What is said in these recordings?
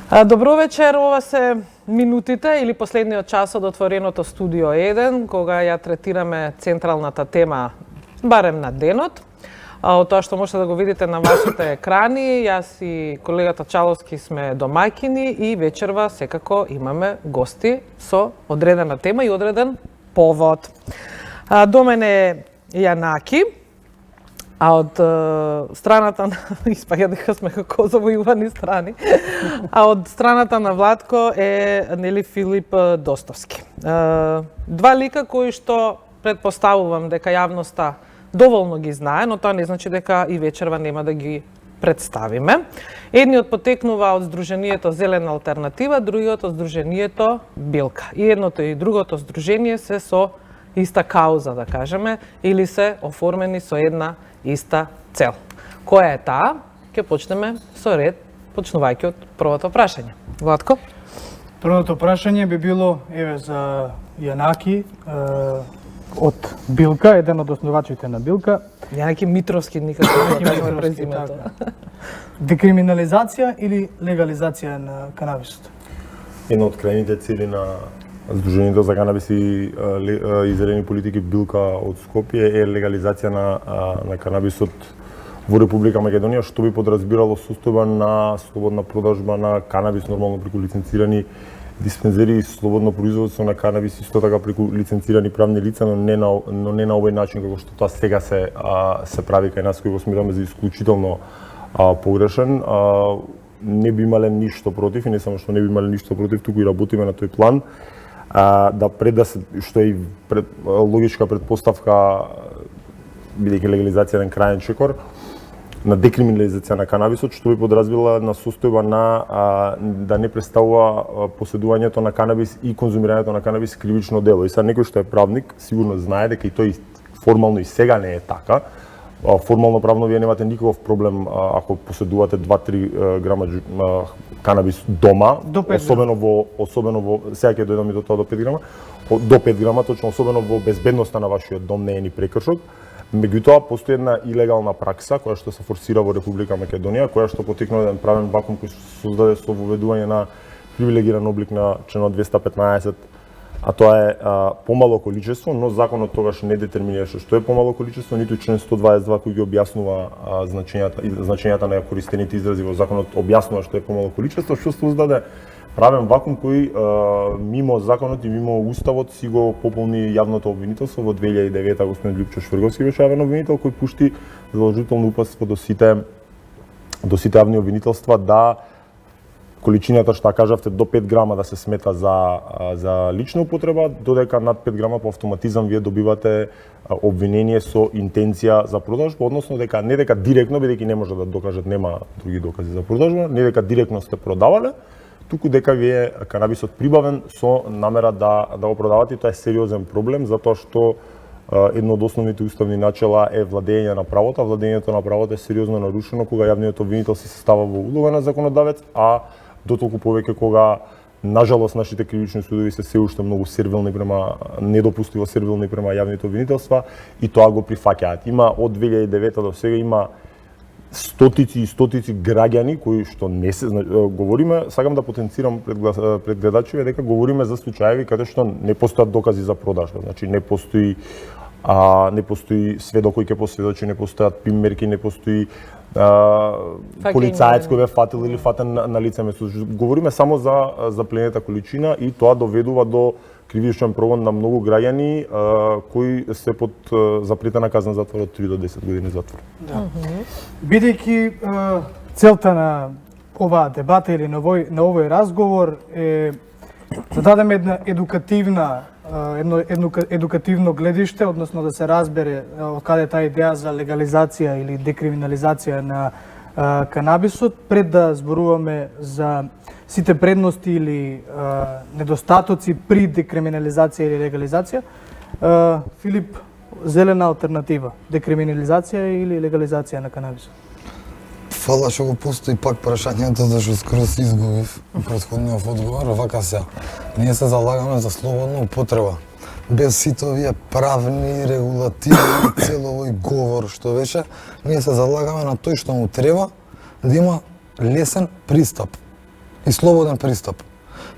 Добро вечер, ова се минутите или последниот час од отвореното студио 1, кога ја третираме централната тема, барем на денот. Од тоа што можете да го видите на вашите екрани, јас и колегата Чаловски сме домаќини и вечерва секако имаме гости со одредена тема и одреден повод. До мене е Јанаки, а од страната на испаѓа дека сме како завојувани страни. А од страната на Владко е нели Филип Достовски. Два лика кои што претпоставувам дека јавноста доволно ги знае, но тоа не значи дека и вечерва нема да ги представиме. Едниот потекнува од Сдруженијето Зелена алтернатива, другиот од Сдруженијето Билка. И едното и другото сдружение се со иста кауза, да кажеме, или се оформени со една иста цел. Која е таа? Ќе почнеме со ред, почнувајќи од првото прашање. Владко? Првото прашање би било за Јанаки од Билка, еден од основачите на Билка. Јанаки Митровски, никако не кажеме презимето. Декриминализација или легализација на канабисот? Една од крајните цели на Сдруженијето за канабис и зелени политики Билка од Скопје е легализација на канабисот во Република Македонија, што би подразбирало состојба на слободна продажба на канабис нормално преку лиценцирани диспензери и слободно производство на канабис исто така преку лиценцирани правни лица, но не на овој начин како што тоа сега се прави кај нас, кој го смираме за исклучително погрешен. Не би имале ништо против и не само што не би имале ништо против, туку и работиме на тој план. Што е логичка предпоставка, бидејќи легализација на крајен чекор, на декриминализација на канабисот, што би подразбила на состојба на да не представува поседувањето на канабис и конзумирањето на канабис кривично дело. И сега некој што е правник сигурно знае дека и тој формално и сега не е така. Формално правно вие немате никаков проблем ако поседувате 2-3 грама канабис дома, особено во сега ќе дојдам и до тоа до 5 грама, до 5 грама точно, особено во безбедноста на вашиот дом не е ни прекршок. Меѓутоа постои една илегална пракса која што се форсира во Република Македонија, која што потекна еден правен вакуум кој се создаде со воведување на привилегиран облик на членот 215, а тоа е помало количество, но законот тогаш не детерминираше што е помало количество, ниту член 122 кој ги објаснува значењата на користените изрази во законот објаснува што е помало количество, што создаде правен вакуум кој мимо законот и мимо уставот си го пополни јавното обвинителство. Во 2009 господин Љупчо Шврговски беше јавен обвинител кој пушти задолжително упатство до сите јавни обвинителства да количината што кажавте до 5 грама да се смета за лична употреба, додека над 5 грама по автоматизам вие добивате обвинение со интенција за продажба, односно дека не дека директно, бидејќи не може да докажат, нема други докази за продажба, не дека директно сте продавале, туку дека вие канабисот прибавен со намера да го продавате. Тоа е сериозен проблем затоа што едно од основните уставни начела е владење на правото, а владењето на правото е сериозно нарушено кога јавниот обвинител се става во улога на законодавец, а дотолку повеќе кога нажалост нашите кривични судови се уште многу сервилни према недопустиво сервилни према јавните обвинителства и тоа го прифаќаат. Има од 2009 до сега има стотици и стотици граѓани кои што не се говориме, сакам да потенцирам пред гледачите дека говориме за случаеви каде што не постојат докази за продажба, значи не постои сведок кој ќе посведочи, не постојат примерки, не постои полицаец кој бе фатил или фатен на лице место. Говориме само за пленета количина и тоа доведува до кривичен прогон на многу граѓани кои се под запретена казна затвор од 3 до 10 години затвор. Да. Бидејќи целта на оваа дебата или на овој разговор е да дадеме една едукативно гледиште, односно да се разбере од каде таа идеја за легализација или декриминализација на канабисот, пред да зборуваме за сите предности или недостатоци при декриминализација или легализација. Филип, зелена алтернатива, декриминализација или легализација на канабисот? Фала што го постои пак прашањето, зашто скоро се изгубив претходниот одговор. Вака се, ние се залагаме за слободна употреба. Без сите овие правни, регулативи, цел овој говор што беше, ние се залагаме на тој што му треба да има лесен пристап. и слободен пристап.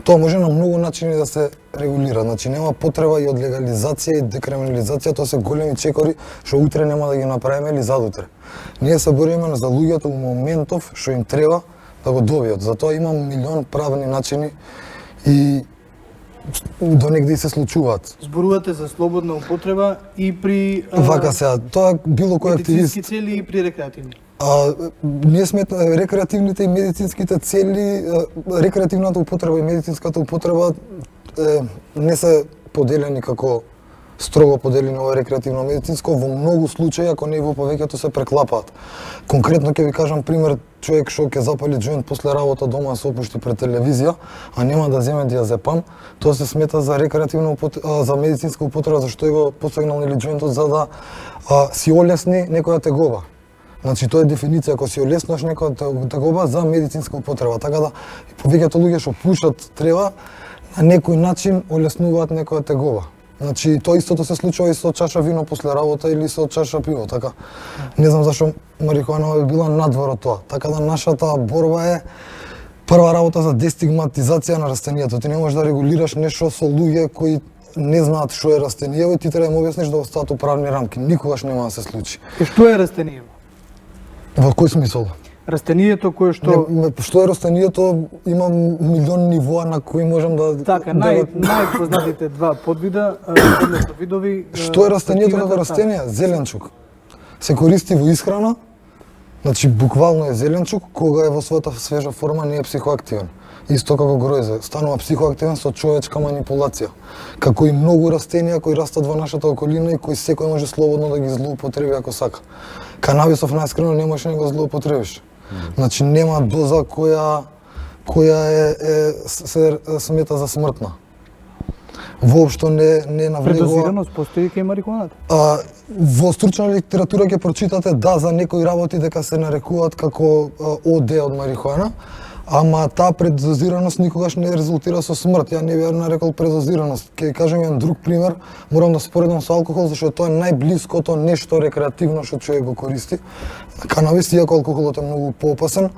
Тоа може на многу начини да се регулира. Значи нема потреба и од легализација и декриминализација, тоа се големи чекори што утре нема да ги направиме или задутре. Ние се бориме за луѓето у моментов што им треба да го добијат. Затоа има милион правни начини и до негде и се случуваат. Зборувате за слободна употреба и при Вака сега, тоа било кој активист. медицински цели и при рекреативни. Ние сметаме рекреативните и медицинските цели, рекреативната употреба и медицинската употреба не се поделени како строго поделени ова рекреативно медицинско, во многу случаи, ако не и во повеќето се преклапаат. Конкретно ќе ви кажам пример, човек што ќе запали џоинт после работа дома се опушти пред телевизија, а нема да земе диазепам, тоа се смета за рекреативна за медицинска употреба, зашто е го посегнал или џоинтот за да си олесни некоја тегоба. Значи тоа е дефиниција, ако си олеснаш некоја тегоба за медицинска употреба, така да повеќето луѓе што пушат треба на некој начин олеснуваат некоја тегоба. Значи тоа истото се случува и со чаша вино после работа или со чаша пиво, така. Не знам зашто марихуана би била надвор од тоа. Така да нашата борба е прва работа за дестигматизација на растенијата. Ти не можеш да регулираш нешто со луѓе кои не знаат што е растенијево и ти треба да им објасниш да остаат у правни рамки. Никогаш нема да се случи. И што е растенијево? Во кој смисол? Растенијето кое што Што е растенијето, има милион нивоа на кои можам да така најпознатите два подвида, односно видови. Што е растенијето како растение? Зеленчук. Се користи во исхрана, значи буквално е зеленчук, кога е во својата свежа форма не е психоактивен. Исто како гројзе, станува психоактивен со човечка манипулација. Како и многу растенија кои растат во нашата околина и кои секој може слободно да ги злоупотреби ако сака. Канабисов најскрено не можеш да го злоупотребиш. Значи нема доза која се смета за смртна. Воопшто не навлегува. Предозираност постои кај марихуаната? Во стручна литература ќе прочитате да за некои работи дека се нарекуваат како ОД од марихуана, ама таа предозираност никогаш не резултира со смрт. Ја не би нарекол предозираност. Ќе кажем еден друг пример, морам да споредам со алкохол, зашто тоа е најблиското нешто рекреативно што човек го користи. Канабис, иако алкохолот е многу поопасен.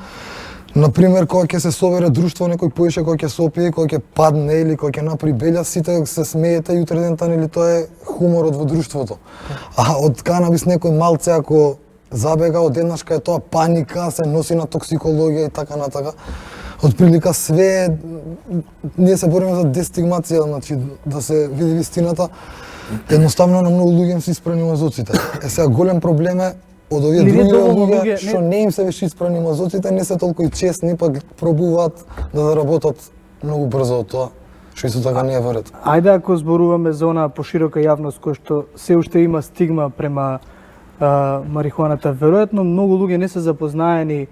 Например, кога ќе се собере друштво, некој поише, кога ќе се опие, кога ќе падне или кога ќе направи белја, сите се смеете и утре дентан или тоа е хуморот во друштвото. А од канабис некој малце ако забега одеднашка е тоа паника, се носи на токсикологија и така натака. Од прилика све ние се бориме за дестигмација, значи да се види вистината. Едноставно на многу луѓе им се испрани мозоците. Сега голем проблем е од овие други луѓе што не им се веќе испрани мозоците, не се толку и честни, пак пробуваат да заработат многу брзо од тоа, што исто така не е во ред. Ајде ако зборуваме за онаа поширока јавност која што се уште има стигма према марихуаната, веројатно многу луѓе не се запознаени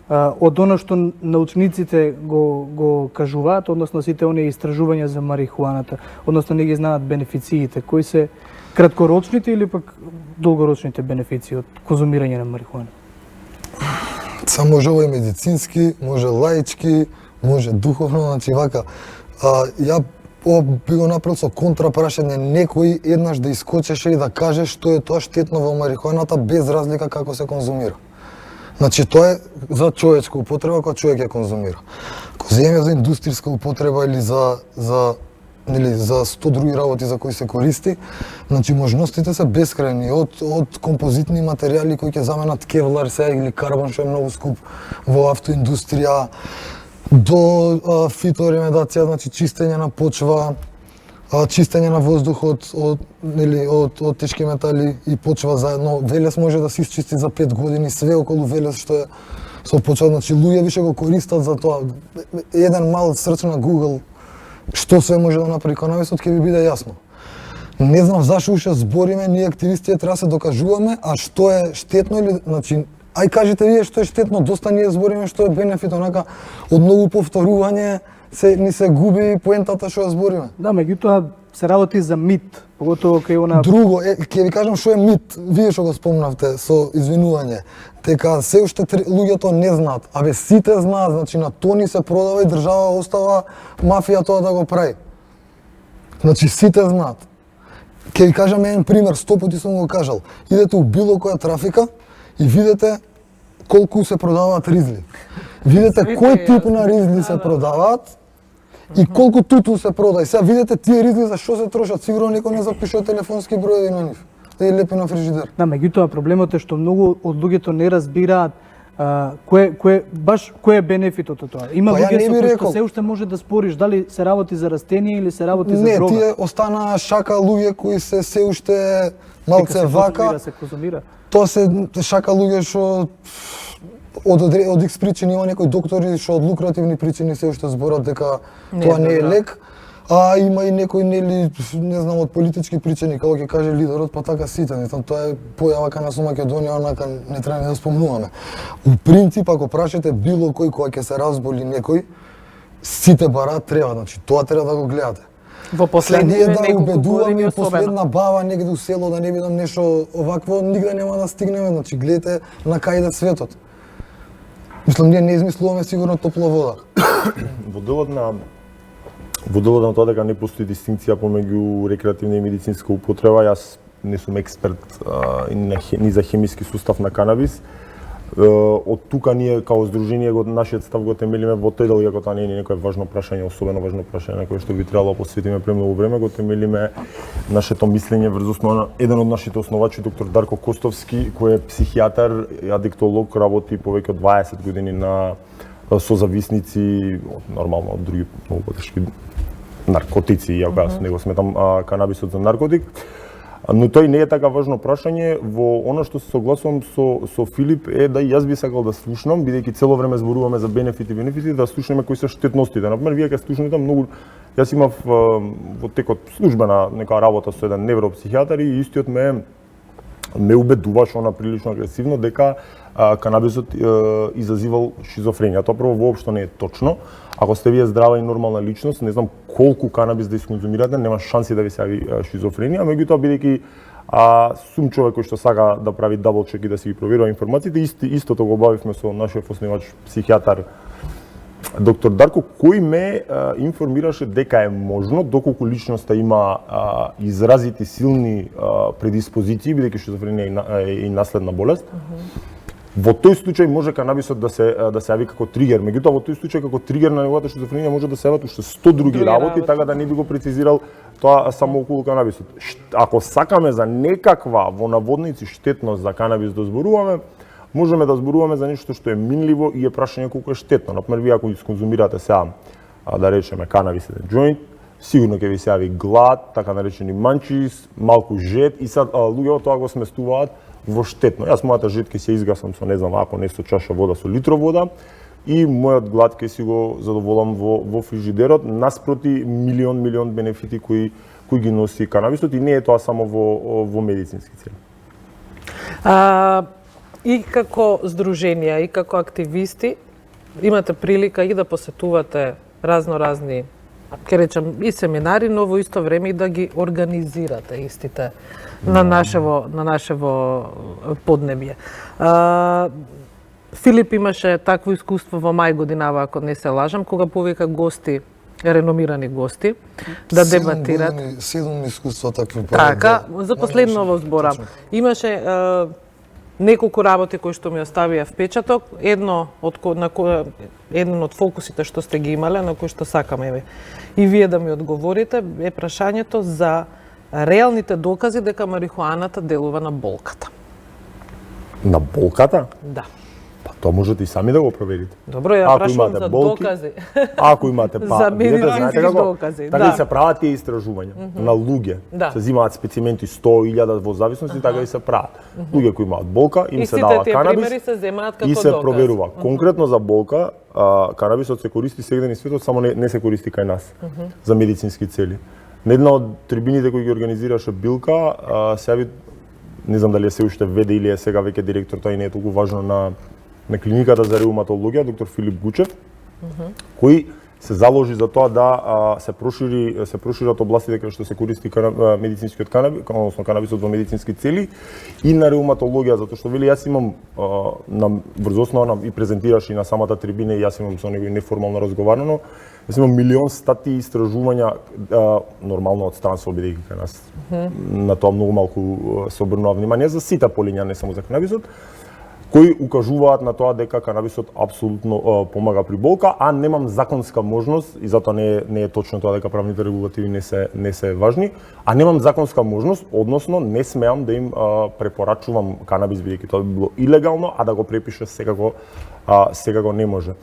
од она што научниците го кажуваат, односно сите оние истражувања за марихуаната, односно не ги знаат бенефициите, кои се краткорочните или пак долгорочните бенефиции од конзумирање на марихуана? Само може ова и медицински, може лаички, може духовно, значи вака. Ја би го направил со контрапрашање, некој еднаш да искочеше и да каже што е тоа штетно во марихуаната без разлика како се конзумира. Значи тоа е за човечка употреба кога човек ја конзумира. Ако земе за индустријска употреба или за 100 други работи за кои се користи, значи можностите се бескрајни, од композитни материјали кои ќе заменат кевлар сега или карбон што е многу скуп во автоиндустрија, до фиторемедација, значи чистење на почва, чистење на воздухот од тешки метали и почва заедно. Велес може да се исчисти за 5 години, све околу велес што е со почва, значи луѓе више го користат за тоа. Еден мал срч на Google што све може да направи канабисот ќе ви биде јасно. Не знам зашо уште збориме, ние активистите треба се докажуваме, а што е штетно или, значи, ај кажете вие што е штетно, доста ние збориме што е бенефит, онака од многу повторување ни се губи поентата што ја збориме. Да, меѓутоа се работи за мит, поготово кај она. Друго, ќе ви кажам што е мит, вие што го спомнавте со извинување, дека се уште луѓето не знаат, абе сите знаат, значи на тони се продава и држава остава мафија тоа да го прави. Значи сите знаат. Ќе ви кажам еден пример, 100 пати сум го кажал. Идете у било која трафика и видите колку се продаваат ризли. Видете Свите кој е тип јасно. на ризли се продаваат и колку туту се прода. И сега видете тие ризли за што се трошат. Сигурно некој не запишува телефонски броеви на нив. Да ја лепи на фрижидер. Да, меѓутоа проблемот е што многу од луѓето не разбираат кој е бенефитот од тоа. Има Па ја луѓе не со би кои рекол. што се уште може да спориш дали се работи за растение или се работи за Не, дрога. тие останаа шака луѓе кои се уште Дека малце се вака. конзумира, се конзумира. Тоа се шака луѓе што од X причини има некои доктори што од лукративни причини се уште зборат дека тоа не е добро. лек, а има и некои нели не знам од политички причини како ќе каже лидерот, па така сите, не знам, тоа е појава кај нас во Македонија, онака не треба ни да спомнуваме. У принцип ако прашате било кој кога ќе се разболи некој, сите бараат треба, значи тоа треба да го гледате. Во Сега последниве ние да неколку убедуваме години и особено. последна баба негде у село да не видам нешто овакво, нигде нема да стигнеме, значи гледате на кај иде светот. Мислам, ние не измислуваме сигурно топла вода. Во делот на тоа дека не постои дистинкција помеѓу рекреативна и медицинска употреба, јас не сум експерт ни за хемиски сустав на канабис. Од тука ние као здружение нашиот став го темелиме во тој дел, иако тоа не е некое важно прашање, особено важно прашање на кое што би требало да посветиме премногу време, го темелиме нашето мислење врз основа на еден од нашите основачи, доктор Дарко Костовски, кој е психијатар и адиктолог, работи повеќе од 20 години со зависници, нормално од други многу потешки наркотици, иако јас не го сметам канабисот за наркотик. Но тој не е така важно прашање. Во она што се согласувам со Филип е да и јас би сакал да слушнам, бидејќи цело време зборуваме за бенефити, да слушнеме кои се штетностите. Например, вие кога слушнете многу, јас имав во текот службена нека работа со еден невропсихијатар и истиот ме убедуваше она прилично агресивно дека канабисот изазивал шизофренија. Тоа прво воопшто не е точно. Ако сте вие здрава и нормална личност, не знам колку канабис да исконзумирате, нема шанси да ви се јави шизофренија, меѓутоа бидејќи сум човек кој што сака да прави дабл чек и да си ги проверува информациите, истото го обавивме со нашиот основач психијатар доктор Дарко, кој ме информираше дека е можно, доколку личноста има изразити силни предиспозиции, бидејќи шизофренија е и наследна болест. Во тој случај може канабисот да се јави како тригер, меѓутоа во тој случај како тригер на неговата шизофренија може да се јават уште 100 други работи, така да не би го прецизирал тоа само околу канабисот. Ако сакаме за некаква во наводници штетност за канабис да зборуваме, можеме да зборуваме за нешто што е минливо и е прашање колку е штетно. Например, вие ако исконзумирате сега, да речеме канабис еден џоинт, сигурно ќе ви се јави глад, така наречени манчис, малку жет и сад луѓето тоа го сместуваат во штетно. Јас мојата жет ќе се изгасам со не знам ако не со чаша вода, со литро вода и мојот глад ќе си го задоволам во фрижидерот наспроти милион бенефити кои ги носи канабисот и не е тоа само во медицински цели. И како здруженија, и како активисти, имате прилика и да посетувате разни, ќе речем, и семинари, но во исто време и да ги организирате истите на нашево поднебје. Филип имаше такво искуство во мај годинава, ако не се лажам, кога повика гости, реномирани гости, да дебатират. 7 искуства такви. Така, за последно во збора. Имаше неколку работи кои што ми оставија впечаток, еден од фокусите што сте ги имале, на кои што сакаме и вие да ми одговорите, е прашањето за реалните докази дека марихуаната делува на болката. На болката? Да. Па тоа можете и сами да го проверите. Добро, ја прашувам за докази. Ако имате За медицински докази, така да. се прават тие истражувања на луѓе. Да. Се земаат специменти 100.000 во зависности, така и се прават. Луѓе кои имаат болка, им се дава тие канабис примери се земаат како и се доказ. проверува. Конкретно за болка, канабисот се користи сегде низ светот, само не се користи кај нас за медицински цели. На една од трибините кои ги организираше Билка, се јави, не знам дали е се уште веде или е сега веќе директор, тоа и не е толку важно на клиниката за реуматологија, доктор Филип Гучев, кој се заложи за тоа да се прошират областите каде што се користи медицинскиот канабис, односно канабисот во медицински цели и на реуматологија, затоа што вели јас имам врз основа и презентираш и на самата трибина и јас имам со него неформално разговарано. Јас имам милион статии истражувања, нормално од странство бидејќи кај нас на тоа многу малку се обрнува внимание за сите полиња, не само за канабисот, кои укажуваат на тоа дека канабисот апсолутно помага при болка, а немам законска можност и затоа не е точно тоа дека правните регулативи не се важни, а немам законска можност, односно не смеам да им препорачувам канабис бидејќи тоа би било илегално, а да го препише секако не може.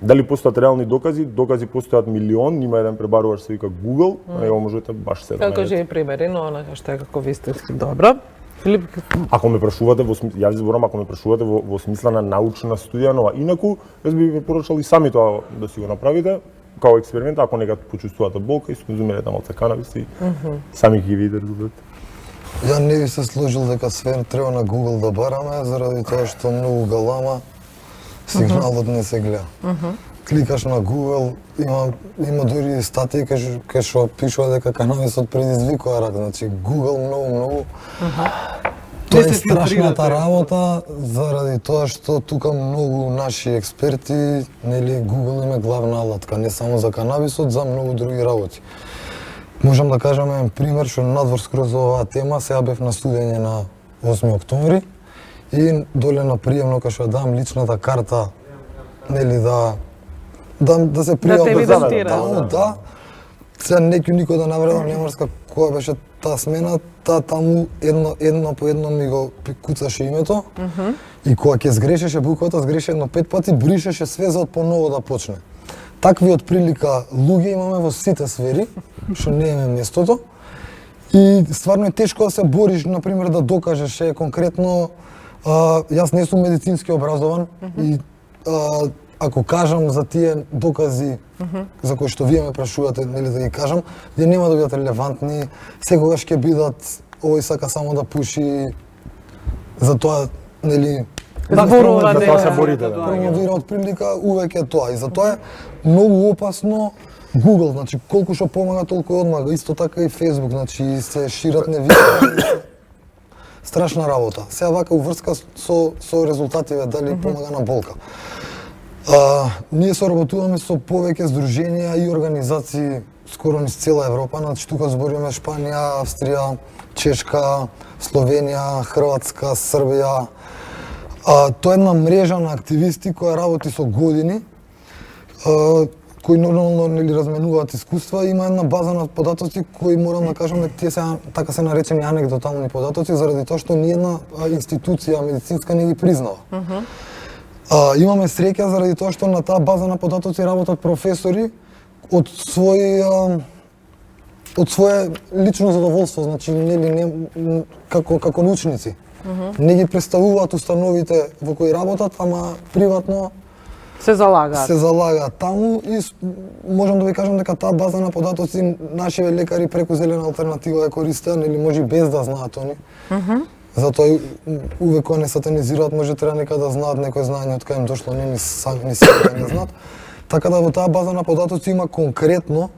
Дали постојат реални докази? Докази постојат милион, има еден пребарувач се вика Google, на него можете баш се да Како живи примери, но онака што е како вистински добро. Филип, Ако ме прашувате ја ви зборам, ако ме прашувате во смисла на научна студија, но инаку јас би ви препорачал и сами тоа да си го направите као експеримент, ако некад почувствувате болка, исконзумирате малце канабис и сами ќе ги видите резултатите. Ја не би се сложил дека све треба на Google да бараме, заради тоа што многу галама сигналот не се гледа. Кликаш на Google, има дури статии кај што пишува дека канабисот предизвикува рак, значи Google многу. Тоа Не е се филтрирате. страшната работа, заради тоа што тука многу наши експерти, нели Google им е главна алатка, не само за канабисот, за многу други работи. Можам да кажам еден пример што надвор скроз за оваа тема, сега бев на студење на 8 октомври и доле на приемно кај што дам личната карта, нели да се пријавам те евидентира. да. Сега никој да навредам немарска која беше таа смена, таму едно по едно ми го куцаше името и кога ќе сгрешеше буквата, сгреше едно 5 пати, бришеше све за од поново да почне. Такви отприлика луѓе имаме во сите сфери, што не е местото. И стварно е тешко да се бориш, например, да докажеш конкретно. Јас не сум медицински образован и ако кажам за тие докази за кои што вие ме прашувате, нели да ги кажам, тие нема да бидат релевантни, секогаш ќе бидат овој сака само да пуши, за тоа, нели, Зборува За тоа се дека борите, да. промовира од прилика увек е тоа и затоа е многу опасно Google, значи колку што помага толку одмага, исто така и Facebook, значи се шират невиста. Страшна работа. Сега вака уврска со резултативе дали помага на болка. Ние соработуваме со повеќе здруженија и организации скоро низ цела Европа, значи тука збориме Шпанија, Австрија, Чешка, Словенија, Хрватска, Србија. Тоа е една мрежа на активисти која работи со години, кои нормално нели разменуваат искуства, има една база на податоци кои морам да кажам дека тие се така се наречени анегдотални податоци заради тоа што ниедна институција медицинска не ги признава. Имаме среќа заради тоа што на таа база на податоци работат професори од свое лично задоволство, значи нели како научници. Не ги представуваат установите во кои работат, ама приватно се залагаат. се залагаат таму и можам да ви кажам дека таа база на податоци нашиве лекари преку зелена алтернатива ја користеа, нели може и без да знаат они. Затоа увек кога не сатанизираат, може треба нека да знаат некој знаење од кај им дошло, не не знаат. Така да во таа база на податоци има конкретно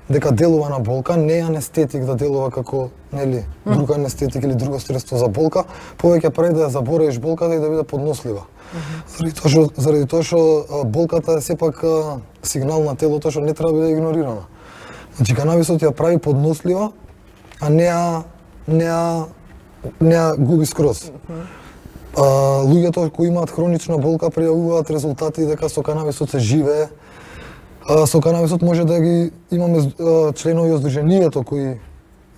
дека делува на болка, не е анестетик да делува како, нели, друг анестетик или друго средство за болка, повеќе прави да ја заборавиш болката и да биде поднослива. Заради тоа што болката е сепак сигнал на телото што не треба да биде игнорирана. Значи канабисот ја прави поднослива, а не ја губи скроз. Луѓето кои имаат хронична болка пријавуваат резултати дека со канабисот се живее. Со канабисот може да ги имаме членови од здруженијето кои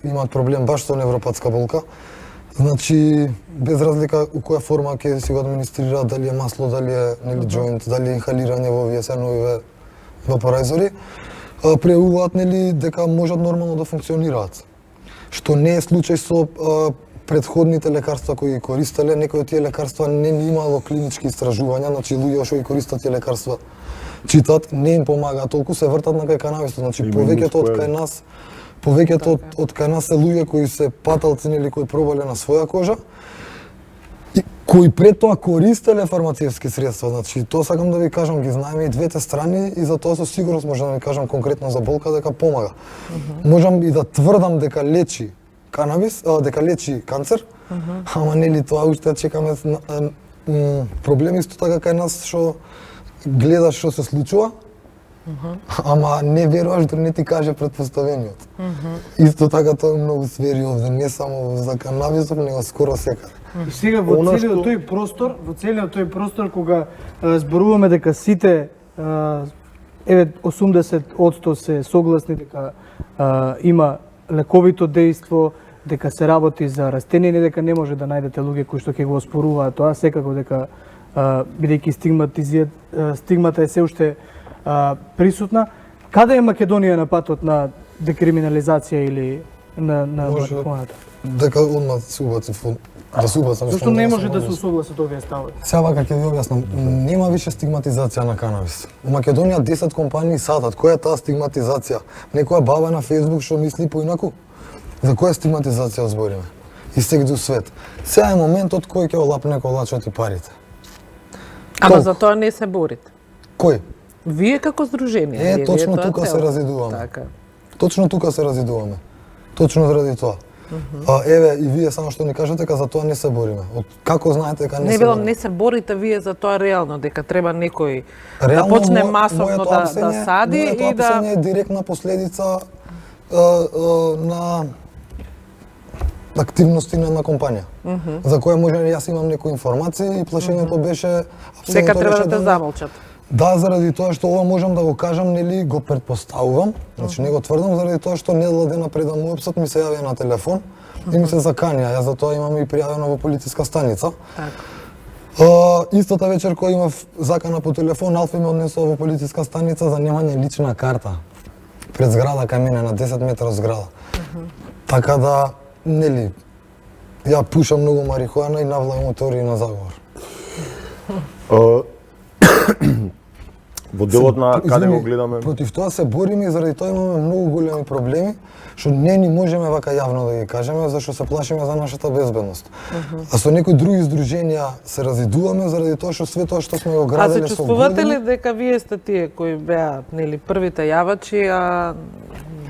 имаат проблем баш со невропатска болка. Значи, без разлика у која форма ќе си го администрираат, дали е масло, дали е нели джоинт, дали е инхалирање во овие новиве вапорайзори, пријавуваат нели дека можат нормално да функционираат. Што не е случај со претходните лекарства кои ги користеле, некои од тие лекарства не имало клинички истражувања, значи луѓе што ги користат тие лекарства читат, не им помага толку, се вртат на кај канабисот, значи повеќето од кај нас се луѓе кои се паталци или кои пробале на своја кожа и кои пред тоа користеле фармацевски средства, значи тоа сакам да ви кажам, ги знаеме и двете страни и за тоа со сигурност можам да ви кажам конкретно за болка дека помага. Можам и да тврдам дека лечи канабис, дека лечи канцер, ама нели тоа уште чекаме проблеми исто така кај нас што гледаш што се случува, ама не веруваш да не ти каже предпоставениот. Исто така тоа е многу сфери овде, не само за канабисот, него скоро секаде. И сега во Она целиот тој простор кога зборуваме дека сите 80% се согласни дека има лековито дејство, дека се работи за растение, не дека не може да најдете луѓе кои што ќе го оспоруваат тоа, секако дека бидејќи стигмата е се уште присутна. Каде е Македонија на патот на декриминализација или на марихуаната? Дека одма се убаци да се убацам. Зашто не може да се согласат овие ставови? Сега вака ќе ви објаснам, нема више стигматизација на канабис. У Македонија 10 компании садат. Која е таа стигматизација? Некоја баба на Facebook што мисли поинаку? За која стигматизација збориме? И сегде свет. Сега е моментот кој ќе олапне колачот и парите. Ама Толку. за тоа не се борите. Кој? Вие како здружение. Е, вие точно тоа тука цел. се разидуваме. Така. Точно тука се разидуваме. Точно заради тоа. Еве и вие само што ни кажете дека за тоа не се бориме. Од како знаете дека не Не се било, бориме? не се борите вие за тоа реално, дека треба некој да Реално, почне моето масовно да сади моето и да... апсење е директна последица на активности на една компанија, за која може јас имам некои информации и плашењето беше Дека апсолутно треба беше да те не- замолчат. Да, заради тоа што ова можам да го кажам, нели го претпоставувам, значи не го тврдам заради тоа што недела дена пред да му опсат ми се јавија на телефон и ми се заканија. Јас за тоа имам и пријавено во полициска станица. Така. Истата вечер која имав закана по телефон, Алфи ме однесува во полициска станица за немање лична карта. Пред зграда кај мене, на 10 метра од зграда. Така да, нели, ја пушам многу марихуана и навлајам теории на заговор. Во делот на каде Извини, го гледаме... Против тоа се бориме и заради тоа имаме многу големи проблеми, што не ни можеме вака јавно да ги кажеме, зашто се плашиме за нашата безбедност. А со некои други здруженија се разидуваме заради тоа што све тоа што сме го А се граделе со чувствувате години. ли дека вие сте тие кои беа нели првите јавачи, а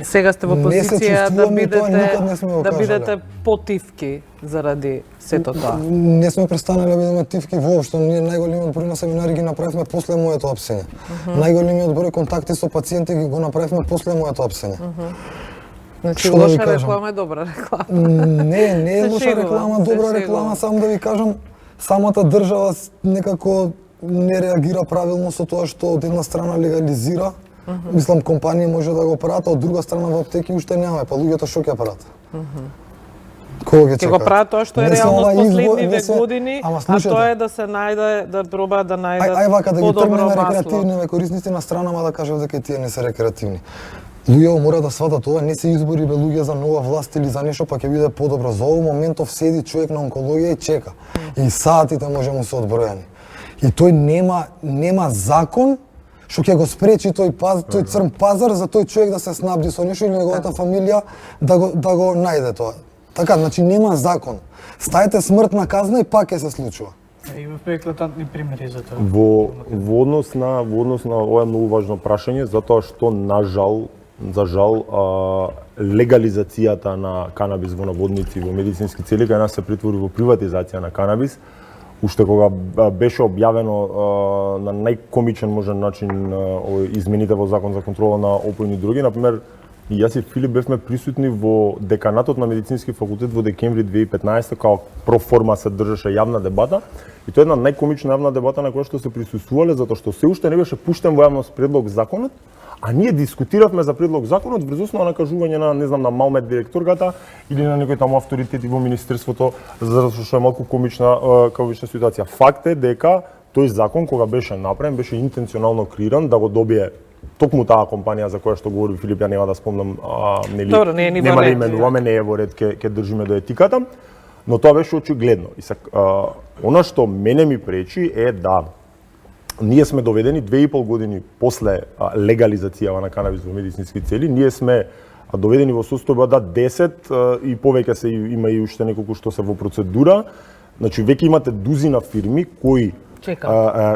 сега сте во Не се позиција да чувствуваме и тоа никад не бидете сме го да кажале. бидете потивки заради сето тоа? Не сме престанале да бидеме тивки воопшто. Ние најголемиот број на семинари ги направивме после моето апсење. Најголемиот број контакти со пациенти ги го направивме после моето апсење. Значи Што да ви лоша кажам? реклама е добра реклама. Не е Се лоша шегувам, реклама, се добра шегувам. реклама, само да ви кажам, самата држава некако не реагира правилно со тоа што од една страна легализира, мислам компании може да го прават, а од друга страна во аптеки уште нема, па луѓето што ќе прават? Кого ќе Ќе чекаат? го прават тоа што е Не се реално ова последниве не се- години, Ама а слушајте, тоа е да се најде, да пробаат да најдат Ај вака да ги подобро тргнеме масло. рекреативниве корисници на страна, ма да кажав дека и тие не се рекреативни. Луѓето мора да сватат ова, не се избори бе луѓе за нова власт или за нешто па ќе биде подобро. За овој моментов седи човек на онкологија и чека. И сатите може му се одбројани. И тој нема закон што ќе го спречи тој црн пазар за тој човек да се снабди со нешто или неговата фамилија да го најде тоа. Така, значи нема закон. Ставите смртна казна и пак ќе се случува. Имавме еклатантни примери за тоа. Во однос на ова е многу важно прашање, затоа што за жал легализацијата на канабис во наводници во медицински цели кај нас се претвори во приватизација на канабис. Уште кога беше објавено на најкомичен можен начин измените во закон за контрола на опојни дроги, например, и јас и Филип бевме присутни во деканатот на медицински факултет во декември 2015 као проформа се држеше јавна дебата и тоа е една најкомична јавна дебата на која што се присуствувале затоа што се уште не беше пуштен во јавност предлог законот, а ние дискутиравме за предлог законот врз основа на кажување на, не знам, на Малмет директорката или на некои таму авторитети во министерството, затоа што е малку комична ситуација. Факт е дека тој закон кога беше направен беше интенционално креиран да го добие токму таа компанија за која што говори Филип, ја нема да спомнам, нели, Добро, не е ни во нема да ред, именуваме, не е во ред, ќе држиме до етиката, но тоа беше очигледно. И она што мене ми пречи е да ние сме доведени 2,5 години после легализацијава на канабис во медицински цели, ние сме доведени во состојба да 10 и повеќе се има и уште неколку што се во процедура. Значи веќе имате дузина фирми кои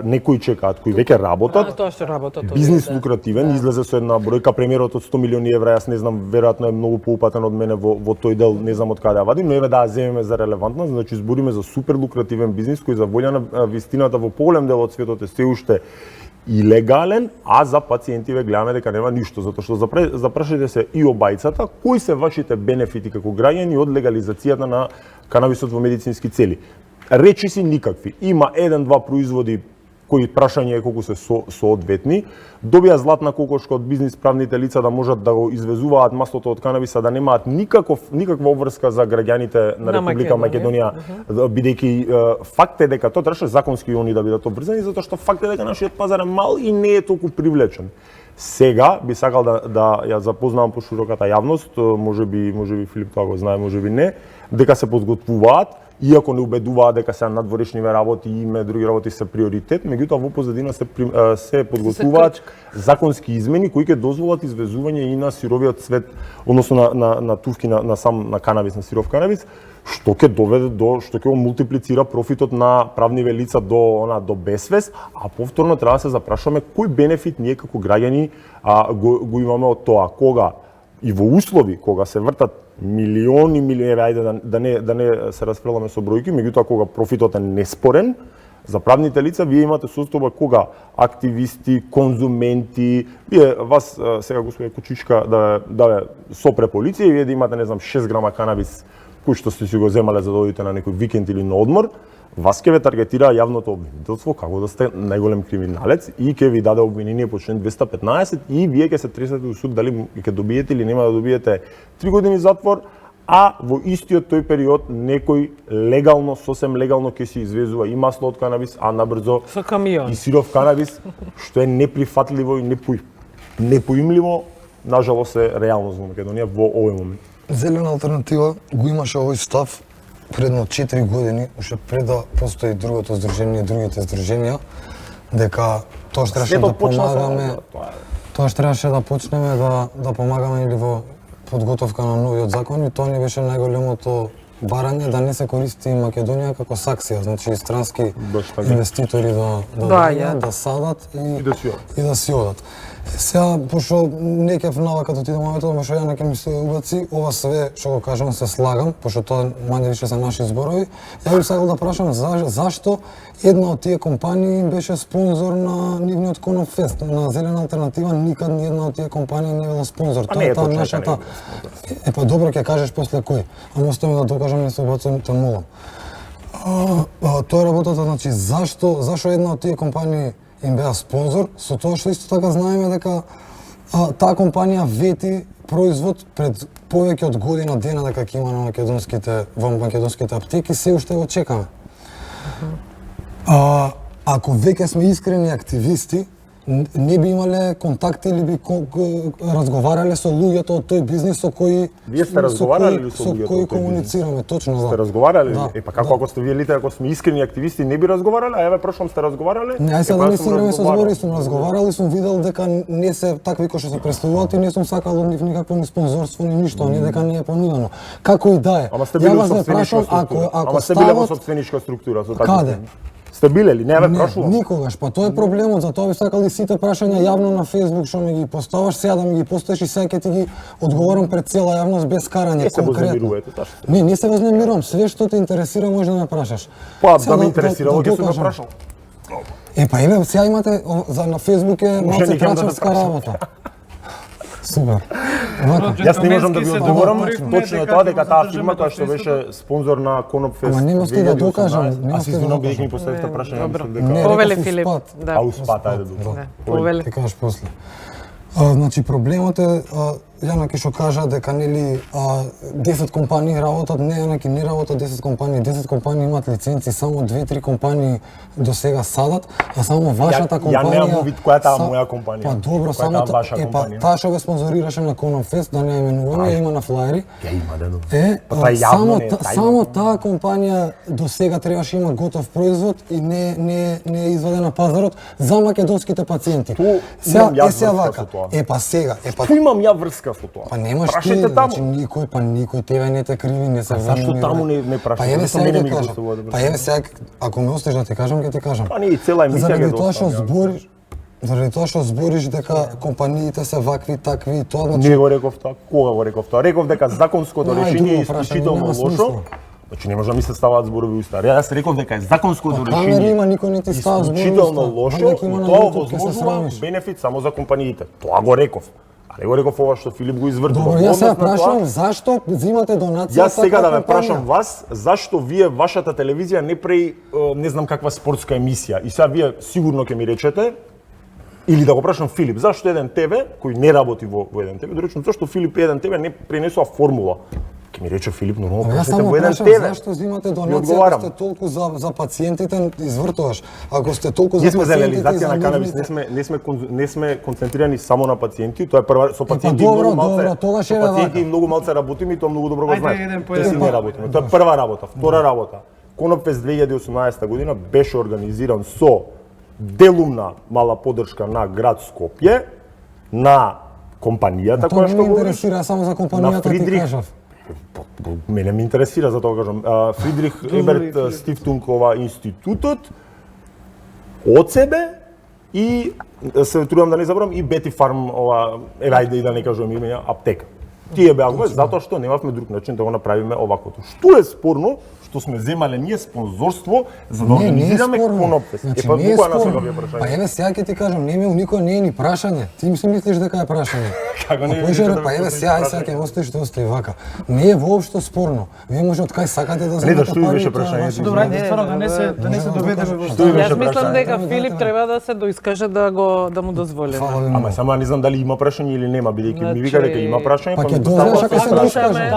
некои чекаат, кои веќе работат. Тоа што работат. Бизнис лукративен, излезе со една бројка, премиерот од 100 милиони евра, јас не знам, веројатно е многу поупатен од мене во тој дел, не знам од каде ја вадим, но еве да ја земеме за релевантност, значи збориме за супер лукративен бизнис кој за волја на вистината во поголем дел од светот е се уште илегален, а за пациентиве гледаме дека нема ништо, затоа што запрашајте се и обајцата, кои се вашите бенефити како граѓани од легализацијата на канабисот во медицински цели. Речиси никакви. Има 1-2 производи кои прашање е колку се соодветни, добија златна кокошка од бизнис правните лица да можат да го извезуваат маслото од канабиса, да немаат никаква обврска за граѓаните на Република Македонија, бидејќи факт е дека тоа требаше законски они да бидат обврзани, затоа што факт е дека нашиот пазар е мал и не е толку привлечен. Сега би сакал да ја запознавам пошироката јавност, можеби Филип тоа го знае, можеби не, дека се подготвуваат, иако не убедуваат дека се надворешниве работи и име други работи се приоритет, меѓутоа во позадина се подготвуваат законски измени кои ќе дозволат извезување и на сировиот цвет, односно на тувки на канабис, на сиров канабис, што ќе доведе што ќе го мултиплицира профитот на правниве лица до безсвест, а повторно треба да се запрашаме кој бенефит ние како граѓани го имаме од тоа, кога и во услови кога се вртат милиони, ајде да не се расфрламе со бројки, меѓутоа кога профитот е неспорен, за правните лица вие имате состојба кога активисти, конзументи, вас сега господе Кучичка да сопре полиција и вие да имате 6 грама канабис кој што сте си го земале за да одите на некој викенд или на одмор, вас ќе ве таргетира јавното обвинителство како да сте најголем криминалец и ќе ви даде обвинение по член 215 и вие ќе се тресете у суд дали ќе добиете или нема да добиете 3 години затвор, а во истиот тој период некој легално, сосем легално ќе се извезува и масло од канабис, а набрзо со камион и сиров канабис, што е неприфатливо и непоимливо, нажалост е реалност во Македонија во овој момент. Зелена алтернатива го имаше овој став предно 4 години, уште пред да постои другото здружение, другите здруженија, дека тоа што требаше да помагаме, тоа што требаше да почнеме да помагаме или во подготовка на новиот закон и тоа не беше најголемото барање да не се користи Македонија како саксија, значи странски инвеститори да садат и да си одат. Сега, пошто не ќе внава като ти домовето, пошто ја не ќе ми се убаци, ова све што го кажам се слагам, пошто тоа мање више се наши зборови. Ја би сакал да прашам зашто една од тие компании беше спонзор на нивниот Коноп Фест, на Зелена алтернатива, никад ни една од тие компании не била спонзор. Тоа е таа нашата. Па добро ќе кажеш после кој. Ама остави да докажам, не се убацувам, те молам. Тоа е работата, значи зашто една од тие компании им беа спонзор, со тоа што исто така знаеме дека таа компанија вети производ пред повеќе од година дена дека ќе има во македонските аптеки, се уште го чекаме. Ако веќе сме искрени активисти, не би имале контакти или би разговарале со луѓето од тој бизнис со кои вие сте разговарале со луѓето кои комуницираме, точно да. Сте разговарале? Па како ако сте вие лите, ако сме искрени активисти, не би разговарале? А еве прошом сте разговарале? Не, ај сега да не си играме со збори, сум разговарал и сум видел дека не се такви кои што се представуваат и не сум сакал од нив никакво ни спонзорство ни ништо, не дека не е понудено. Како и да е. Ама сте биле во собственичка структура со такви. Каде? Сте биле ли? Не, прашувам. Никогаш, па тоа е проблемот, затоа би сакал и сите прашања јавно на Facebook што ми ги поставаш, сега да ми ги поставиш и сега ќе ти ги одговорам пред цела јавност без карање конкретно. Не се вознемирувам, све што те интересира може да ме прашаш. Па, да ме интересирало, ќе сум ме прашал. Па еве, сега имате на Facebook е малце крачевска работа. Супер. Јас не можам да ви одговорам точно тоа дека таа фирма која што беше спонзор на Коноп Фест. Ама нема сте да докажам, нема сте да докажам. Ми поставите прашање, Повели Филип. Да. Успат, ајде добро. Повели. Ти кажеш после. Значи проблемот е Јанаки што кажа дека нели 10 компании работат, не Јанаки не работат 10 компании, 10 компании имаат лиценци, само 2-3 компании до сега садат, а само вашата компанија. Ја немам вид која е таа моја компанија. Па добро, само таа што ве спонзорираше на Коноп Фест, да не именуваме, има на флаери. Ја има само таа компанија до сега требаше има готов производ и не е изваден на пазарот за македонските пациенти. Сега вака. Сега имам ја врска со тоа. Па немаш ти, значи никој тебе не те криви, не се врни. Зашто таму не прашуваш? Па еве сега ќе кажам. Па еве сега, ако ме оставиш да ти кажам, ќе ти кажам. Па не и цела емисија ќе доставам. Заради тоа што збориш дека компаниите се вакви, такви, тоа значи... Не го реков тоа. Кога го реков тоа? Реков дека законското решение е исклучително лошо. Значи не може да ми се ставаат зборови уста. Јас реков дека е законското Камера решение има, никој не ти става зборови исклучително уста. лошо Вајде и има на тоа YouTube, ќе се овозможува срамиш. бенефит само за компаниите. Тоа го реков. А не го реков ова што Филип го извртува. Добро, јас сега Однос на тоа, прашувам зашто взимате донација? Јас сега да ве прашам вас, зашто вие вашата телевизија не прави не знам каква спортска емисија? И сега вие сигурно ќе ми речете, или да го прашам Филип, зашто еден ТВ кој не работи во еден ТВ, да речем зашто Филип еден ТВ не пренесува формула? Ќе ми рече Филип, нормално Јас прашајте само во еден прашам ТВ. зашто взимате Ви донација одговарам. ако сте толку за пациентите извртуваш. Ако сте толку за Ние сме за пациентите и легализација за на канабис, нивните- не сме концентрирани само на пациенти, тоа е прва со пациенти добро, многу малце. добро, тогаш со е пациенти вака. многу малце работиме и тоа многу добро го Ајде, знаеш. еден по Те си еден. не работиме. Тоа е прва работа. Втора работа. Конопфест 2018 година беше организиран со делумна мала подршка на град Скопје, на компанијата Тоа која не што ме говориш, интересира, само за на компанијата ти Фридрих. кажав. Мене ме интересира, затоа кажам. Фридрих Еберт Стифтункова институтот, од себе и се трудам да не забравам и Бети Фарм, ова, ајде и да не кажувам имења, аптека. Тие беа затоа што немавме друг начин да го направиме оваквото. Што е спорно? Што сме земале ние спонзорство за да организираме Конопфест. Значи, Па не е буквално сега спорно. ви е прашање. Па еве сега ќе ти кажам, не ми никој не е ни прашање. Ти ми си мислиш дека е прашање. Како не А ви поже, вика да па ме еве поставиш сега прашање? ќе оставиш што остави вака. Не е воопшто спорно. Вие може од кај сакате да да, земете што ви пари. беше тоа е прашањето? ваше Добре, дело. стварно да не се доведеме во Што ви беше Јас мислам прашање? дека Дайте Филип ме. треба да се доискаже да му дозволиме. Фала ви Ама многу. само не знам дали има прашање или нема, бидејќи ми вика Значи, дека има прашање, па ќе ми дознаш поставува ако се прашање. доискаже.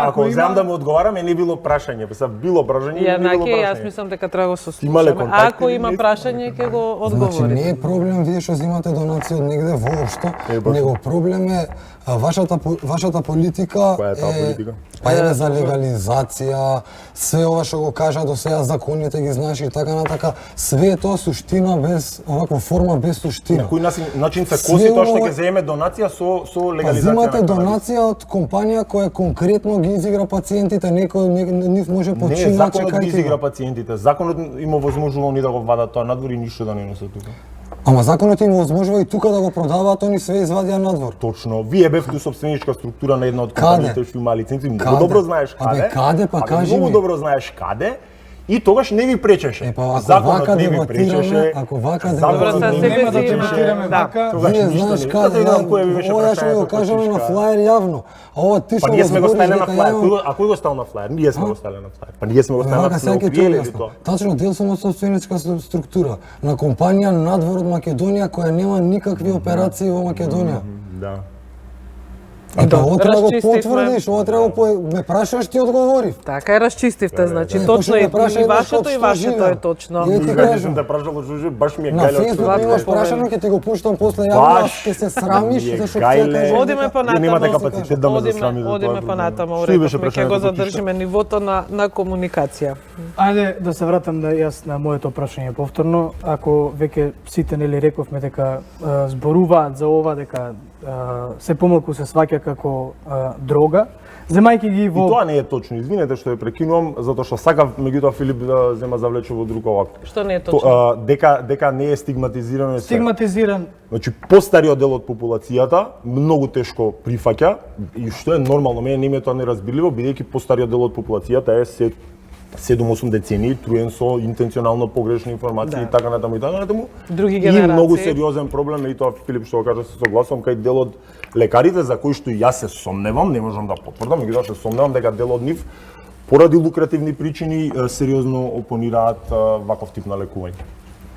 Ако земам да му одговарам, не било прашање, па било прашање или не било Јанаки, јас прашање. мислам дека треба да го Имале сослушаме. контакти Ако или има не? прашање, ќе го Значи не одговорите. е проблем вие што земате донација од негде воопшто, баш. него проблем е вашата политика Која е таа политика? Па еве за легализација, све ова што го кажа до сега законите ги знаеш и така натака, све е тоа суштина без оваква форма без суштина. На кој начин се Све коси тоа што ова- ќе земе донација со Па легализација земате на канабис? донација од компанија која конкретно ги изигра пациентите, нив може Не, починач законот ги кај изигра ти. пациентите. Законот им овозможува они да го вадат тоа надвор и ништо да не носат тука. Ама законот им возможува и тука да го продаваат, они све извадија надвор. Точно. Вие бевте собственичка структура на една од Каде? компаниите што има лиценци. Многу Каде? добро знаеш Абе, каде. каде, па кажи Многу ми. добро знаеш каде. И тогаш не ви пречеше. Па ако Законот вака не ви дебатираме, пречеше. ако вака законот Добро, дебатираме, са не ви себе си пречеше. дебатираме да. вака. Тогаш Вие ништо знаеш не- каде, Зато и да кое ви беше ова ја што прашањето го кажаме на почичка. флаер јавно. А ова ти што Па ние го сме го збориш ставиле на дека флаер. јавно- А кој го ставил на флаер? Ние сме го ставиле на флаер. Па ние сме го ставиле на Вака сега ќе ти флаер или објаснам. тоа? Тачно дел сум од собственичка структура на компанија надвор од Македонија која нема никакви операции во Македонија. Да. И па ова треба да го Расчистивме. потврдиш, ова треба да го ме прашаш ти одговорив. Така е, расчистивте, значи Не, точно почна и да праша едно вашето и што вашето живеам. е точно. И ти Сега кажам. сум те прашал што баш ми е На гајле. Фейсбук Златко имаш повели. прашано, ќе ти го пуштам после јавно, а Баш ќе се срамиш ми е зашто гајле. ќе кажеш. Одиме дека- понатаму. Вие немате Одиме- капацитет да ме засрамите. тоа е Одиме проблем. понатаму, Што ви беше реков, ќе го прашањето, задржиме нивото на комуникација. Ајде да се вратам на јас на моето прашање повторно. Ако веќе сите нели рековме дека зборуваат за ова дека се помалку се сваќа како дрога, земајќи ги И во тоа не е точно. Извинете што ја прекинувам, затоа што сакав меѓутоа Филип да зема завлече во друг овако. Што не е точно? Дека не е стигматизирано е се. стигматизиран, Значи, постариот дел од популацијата многу тешко прифаќа и што е нормално, мене не ми е тоа неразбирливо, бидејќи постариот дел од популацијата е 7-8 децении труен со интенционално погрешни информации и така натаму и така натаму. Други И генерации. многу сериозен проблем е и тоа Филип што го кажа, се согласувам, кај дел од лекарите за кои што и јас се сомневам, не можам да потврдам, меѓутоа се сомневам дека дел од нив поради лукративни причини сериозно опонираат ваков тип на лекување.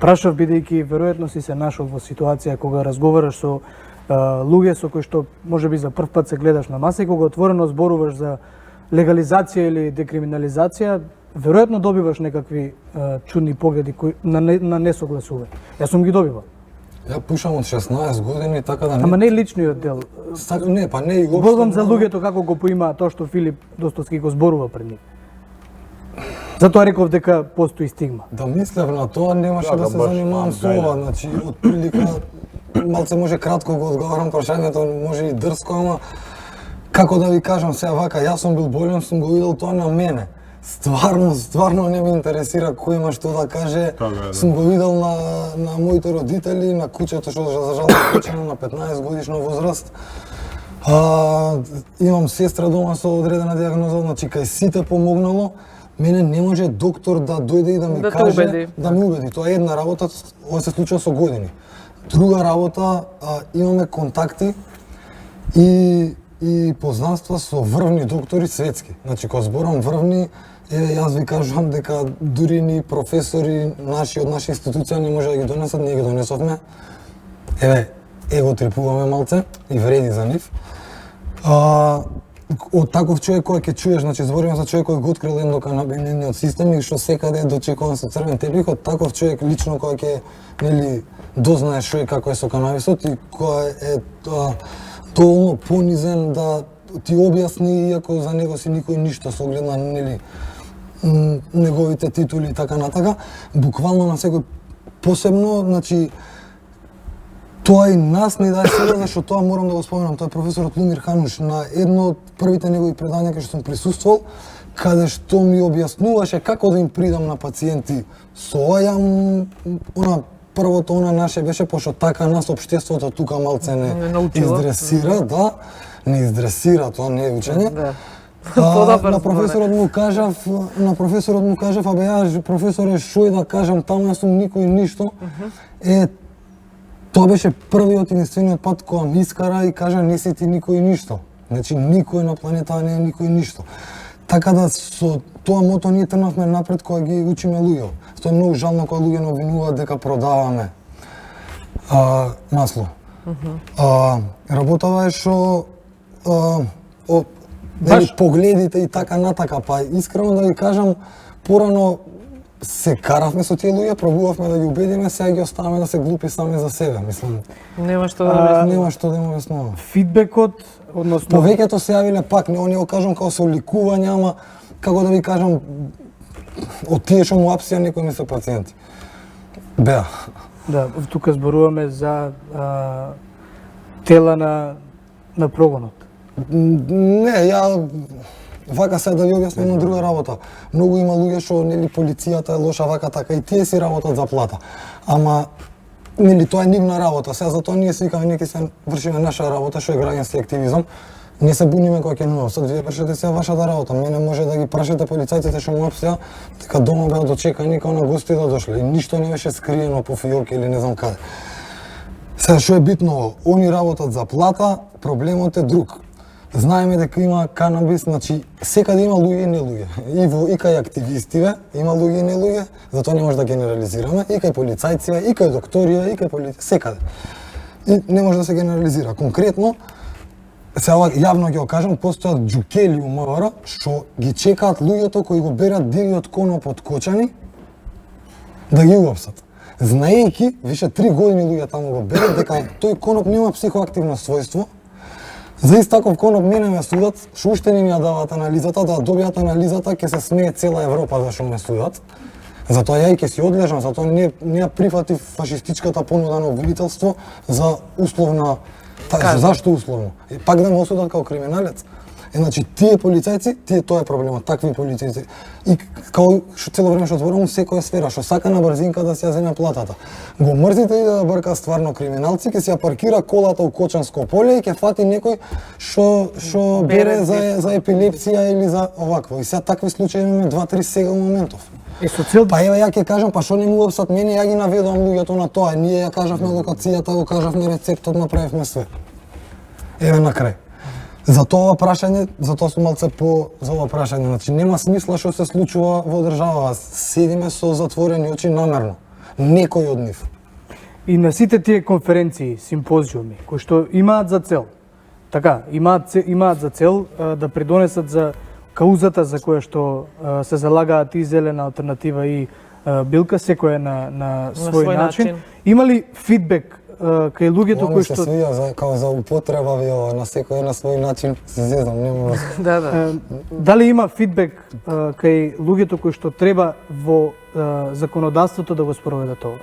прашав бидејќи веројатно си се нашол во ситуација кога разговараш со луѓе со кои што можеби за прв пат се гледаш на маса и кога отворено зборуваш за легализација или декриминализација, веројатно добиваш некакви чудни погледи на несогласување. Јас сум ги добивал. Ја пушам од 16 години, така да не... Ама не личниот дел. Не, па не и уопште. Зборувам за многу- луѓето како го поима тоа што Филип Достоски го зборува пред нив. Затоа реков дека постои стигма. Да мислев на тоа, немаше Да, да да, се баш, занимавам со гајле. ова, значи, од прилика, малце може кратко го одговарам прашањето, може и дрско, ама како да ви кажам сега вака, јас сум бил болен, сум го видел тоа на мене. Стварно не ме интересира кој има што да каже. Така е, да. Сум го видел на моите родители, на куќето што за жал е почина на 15 годишна возраст. Имам сестра дома со одредена диагноза, значи кај сите помогнало. Мене не може доктор да дојде и да ми Да те каже, убеди. да ме убеди. Тоа е една работа, ова се случува со години. Друга работа, имаме контакти и познанства со врвни доктори светски. Значи, кога зборам врвни, јас ви кажувам дека дури ни професори наши од наша институција не може да ги донесат, ние ги донесовме. Его трипуваме малце и вреди за нив. Од таков човек кој ќе чуеш, значи збориме за човек кој го открил ендоканабиниот систем и што секаде дочекуван со црвен тепих, од таков човек лично кој ќе нели дознае што и како е со канабисот и кој е доволно понизен да ти објасни, иако за него си никој ништо со оглед на нели неговите титули и така натака, буквално на секој посебно, значи тоа и нас не даде сила, зашто тоа морам да го споменам, тоа е професорот Лумир Хануш на едно од првите негови предавања кај што сум присуствувал, каде што ми објаснуваше како да им придам на пациенти со ова, првото наше беше, пошто така нас општеството тука малце не издресира, да, не издресира, тоа не е учење. На професорот му кажав, абе ја професоре шо и да кажам, таму јас сум никој ништо. Тоа беше првиот единствениот пат кога ми искара и кажа не си ти никој ништо. Значи никој на планетата не е никој ништо. Така да со тоа мото ние тргнавме напред кога ги учиме луѓе. Тоа е многу жално кога луѓе не обвинуваат дека продаваме масло. Работава е што погледите и така натака, па искрено да ви кажам, порано се каравме со тие луѓе, пробувавме да ги убедиме, сега ги оставаме да се глупи сами за себе, мислам. Нема што да нема што да им објаснувам. Фидбекот, односно повеќето се јавиле пак, не го кажам како со ликување, ама како да ви кажам, од тие што му апсија некои не се пациенти. Беа. Да, тука зборуваме за тела на прогонот. Не, ја вака се да ви објаснам една друга работа. Многу има луѓе што нели полицијата е лоша вака така и тие си работат за плата. Ама нели тоа е нивна работа. Сега затоа ние се викаме неки се вршиме наша работа што е граѓански активизам. Не се буниме кога ќе нема. Сад вие вршите сега вашата работа. Мене може да ги прашате полицајците што му апсија дека дома беа дочекани кога на гости да дошле и ништо не беше скриено по фиоки или не знам каде. Сега што е битно, они работат за плата, проблемот е друг. Знаеме дека има канабис, значи секаде има луѓе и не луѓе. И кај активистиве има луѓе и не луѓе, затоа не може да генерализираме, и кај полицајција, и кај докторија, и кај полиција, секаде. И не може да се генерализира. Конкретно, сега јавно ќе го кажам, постојат џукели у МВР што ги чекаат луѓето кои го берат дивиот коноп од кочани да ги уапсат. Знаејќи, више 3 години луѓе таму го берат дека тој коноп нема психоактивно својство. За ист таков коноп мене ме судат, што уште не ми ја даваат анализата, да добијат анализата, ќе се смее цела Европа зашто ме судат. Затоа ја и ќе си одлежам, затоа не ја прифатив фашистичката понуда на обвинителство за условна... Зашто условно? Пак да ме осудат како криминалец. Значи, тие полицајци, тоа е проблемот, такви полицајци. И као цело време што зборувам, секоја сфера, што сака на брзинка да се ја земе платата. Го мрзите и да брка стварно криминалци, ќе се ја паркира колата у Кочанско поле и ќе фати некој што бере за епилепсија или за овакво. И сега такви случаи имаме 2-3 сега у моментов. Па еве ја ќе кажам, па што не му опсат мене, ја ги наведувам луѓето на тоа. Ние ја кажавме локацијата, го кажавме рецептот, направивме све. Еве на крај. За тоа прашање, затоа сум малце за ова прашање, значи нема смисла што се случува во држава, седиме со затворени очи намерно, некој од нив. И на сите тие конференции, симпозиуми, кои што имаат за цел, имаат за цел да придонесат за каузата за која што се залагаат и Зелена алтернатива и Билка, секој на свој начин. Има ли фидбек кај луѓето кои што... Ова ми се свија како за употреба ви ова, на секој на свој начин, се зезнам, нема... Да. Дали има фидбек кај луѓето кои што треба во законодавството да го спроведат ова?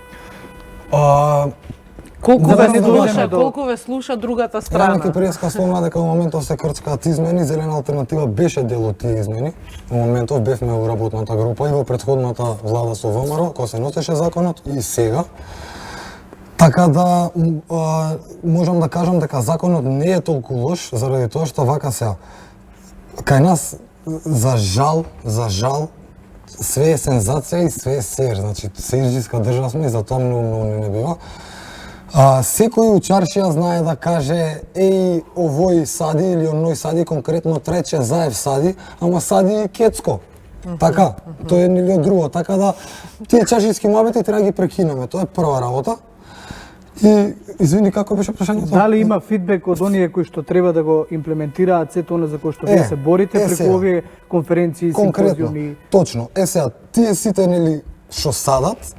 Колку ве слуша другата страна? Ја преска спомна дека во моментов се крчкаат измени, Зелена алтернатива беше дел од тие измени. Во моментов бевме во работната група и во претходната влада со ВМРО, кога се носеше законот, и сега. Така да можам да кажам дека законот не е толку лош заради тоа што вака се кај нас за жал све е сензација и све е сеир, значи сеирџиска држава сме и затоа многу не бива. Секој у чаршија знае да каже еј овој сади или оној сади, конкретно Трече Заев сади, ама сади и Кецко. Така, тоа е нели од друго, така да тие чаршиски муабети треба да ги прекинеме, тоа е прва работа. И извини, како беше прашањето? Дали има фидбек од оние кои што треба да го имплементираат сето она за кое што вие се борите преку овие конференции, симпозиуми? Точно. Сега, тие сите нели што садат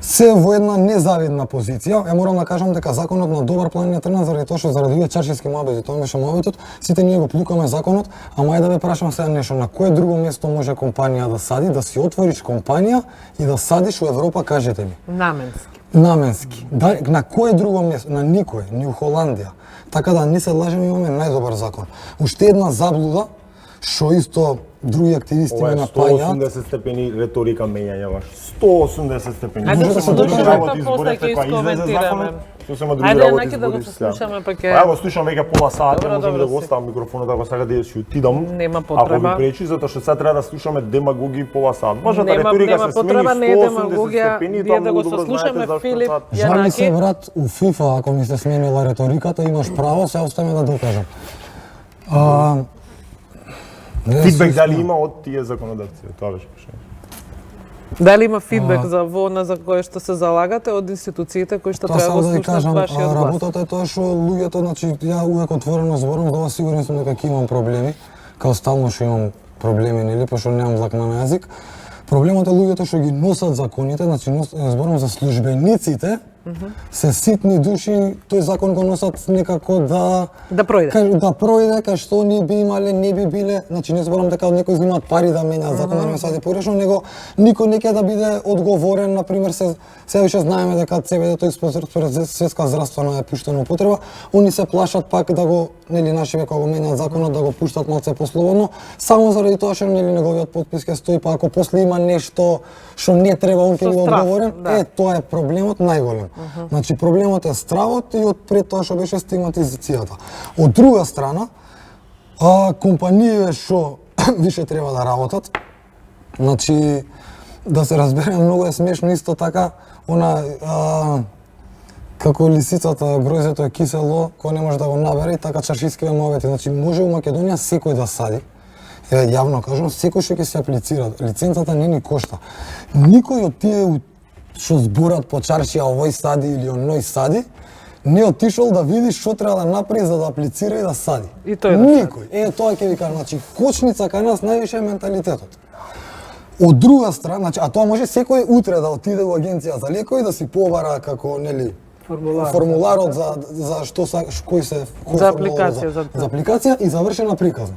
се во една незавидна позиција. Ја морам да кажам дека законот на добар план не тргна заради тоа што заради овие чаршиски муабети, тоа беше муабетот, сите ние го плюкаме законот, ама ајде да ве прашам сега нешто, на кое друго место може компанија да сади, да си отвориш компанија и да садиш у Европа, кажете ми? Наменски. Да, на кое друго место? На никој, ни у Холандија. Така да не се лажеме, имаме најдобар закон. Уште една заблуда, што исто други активисти ме напаѓаат. 180 степени риторика мењање ваш. 180 степени. Ајде да се докажа, па после ќе искоментираме. Ајде, Јанаки, да го слушаме, па ќе... Ја го слушам веќе пола сат, Добро, можам добро да го си. оставам микрофонот ако сака да си отидам. Нема потреба. Ако ми пречи, затоа што сега треба да слушаме демагоги пола сат. Вашата Нема риторика се смени потреба, не е 180 демагогија, степени, ние тоа да го многу добро слушаме знаете зашто Филип сад. Жали се Јанаки. брат, у FIFA ако ми се сменила риториката, имаш право, сега оставаме да докажам. Фидбек дали има од тие законодавци, тоа беше прашање. Дали има фидбек за вона за кое што се залагате од институциите кои што Тоа треба само да да ви слушнат кажам, вашиот глас? работата е тоа што луѓето, значи ја увек отворено зборам, за ова сигурен сум дека ќе имам проблеми, као стално што имам проблеми, нели, пошто немам влакна на јазик. Проблемот е луѓето што ги носат законите, значи зборам за службениците, се ситни души, тој закон го носат некако да пројде. Да пројде, кај што ние би имале, не би биле, значи не зборам дека од некои земаат пари да менјаат закон, да не сади погрешно, него никој не ќе да биде одговорен, например, сега више знаеме дека ЦБД-то според Светска здравствена е пуштено употреба, они се плашат пак да го, нели, нашиве кога го менјаат законот, да го пуштат малце послободно, само заради тоа што нели неговиот потпис ќе стои, па ако после има нешто што не треба, он ќе биде одговорен, тоа е проблемот најголем. Значи проблемот е стравот и од пред тоа што беше стигматизацијата. Од друга страна, компаније што више треба да работат, значи да се разбере, многу е смешно исто така, како лисицата, гроздето е кисело, кој не може да го набере, и така чаршискиве муабети. Значи може у Македонија секој да сади. Јавно кажам, секој што ќе се аплицира, лиценцата не ни кошта. Никој од тие што зборат по чаршија овој сади или оној сади, не отишол да види што треба да направи за да аплицира и да сади. И тој да Никој. Тоа ќе ви кажам, значи кочница кај нас највише е менталитетот. Од друга страна, значи, а тоа може секој утре да отиде во агенција за лекови да си побара како, нели, формуларот за што кој се за апликација за апликација и завршена приказна.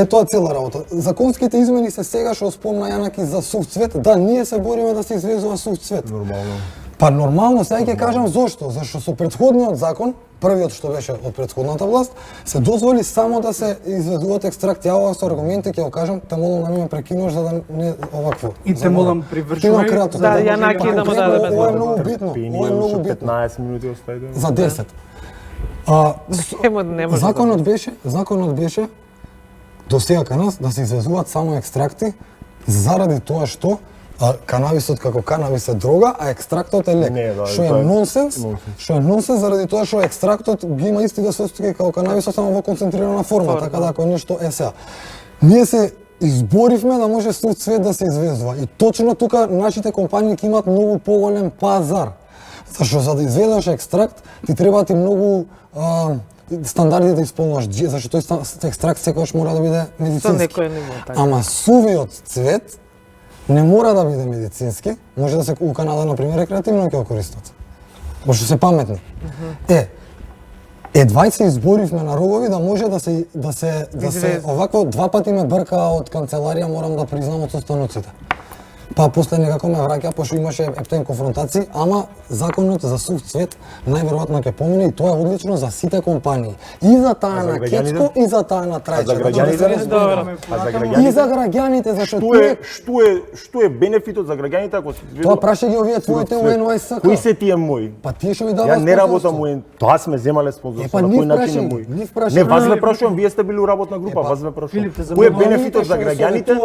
Тоа е цела работа. Законските измени се сега што спомна Јанаки за сув цвет. Да, ние се бориме да се извезува сув цвет. Нормално. Па нормално, сега ќе кажам зошто. Зашто со претходниот закон, првиот што беше од претходната власт, се дозволи само да се изведуваат екстракти. Ова со аргументи ќе го кажам, те молам да ме прекинуваш за да не овакво. И те молам привршувај. Да, Јанаки да му дадеме. Ова е многу битно. Ова е многу битно. 15 минути остајде. За 10. Законот беше до сега кај нас да се извезуваат само екстракти заради тоа што канабисот како канабис е дрога, а екстрактот е лек. Што е нонсенс, заради тоа што екстрактот ги има истите состојки како канабисот, само во концентрирана форма, така да ако е нешто е сега. Ние се изборивме да може сув цвет да се извезува и точно тука нашите компании ќе имаат многу поголем пазар. Зашто за да изведеш екстракт ти треба ти многу стандарди да исполнуваш, зашто тој екстракт секогаш мора да биде медицински. Ама сувиот цвет не мора да биде медицински, може да се у Канада, например, рекреативно ќе го користат. Пошто се паметни. Едвај се изборивме на рогови да може да се овакво два пати ме брка од канцеларија, морам да признам, од состаноците. Па после некако ме враќа, пошто имаше ептен конфронтации, ама законот за сув цвет најверојатно ќе помине и тоа е одлично за сите компании. И за таа на Кечко и за таа на Трајче. За граѓаните? А за граѓаните? И за граѓаните, зашто Што е бенефитот за граѓаните ако се изведува? Тоа праша ги овие твоите УНОСК. Кои се тие мои? Па тие што ми даваат. Ја не работам УН. Тоа сме земале спонзорство. На кој начин е мој? Не, вас ве прашувам, вие сте били у работна група, вас ве прашувам. Кој е бенефитот за граѓаните?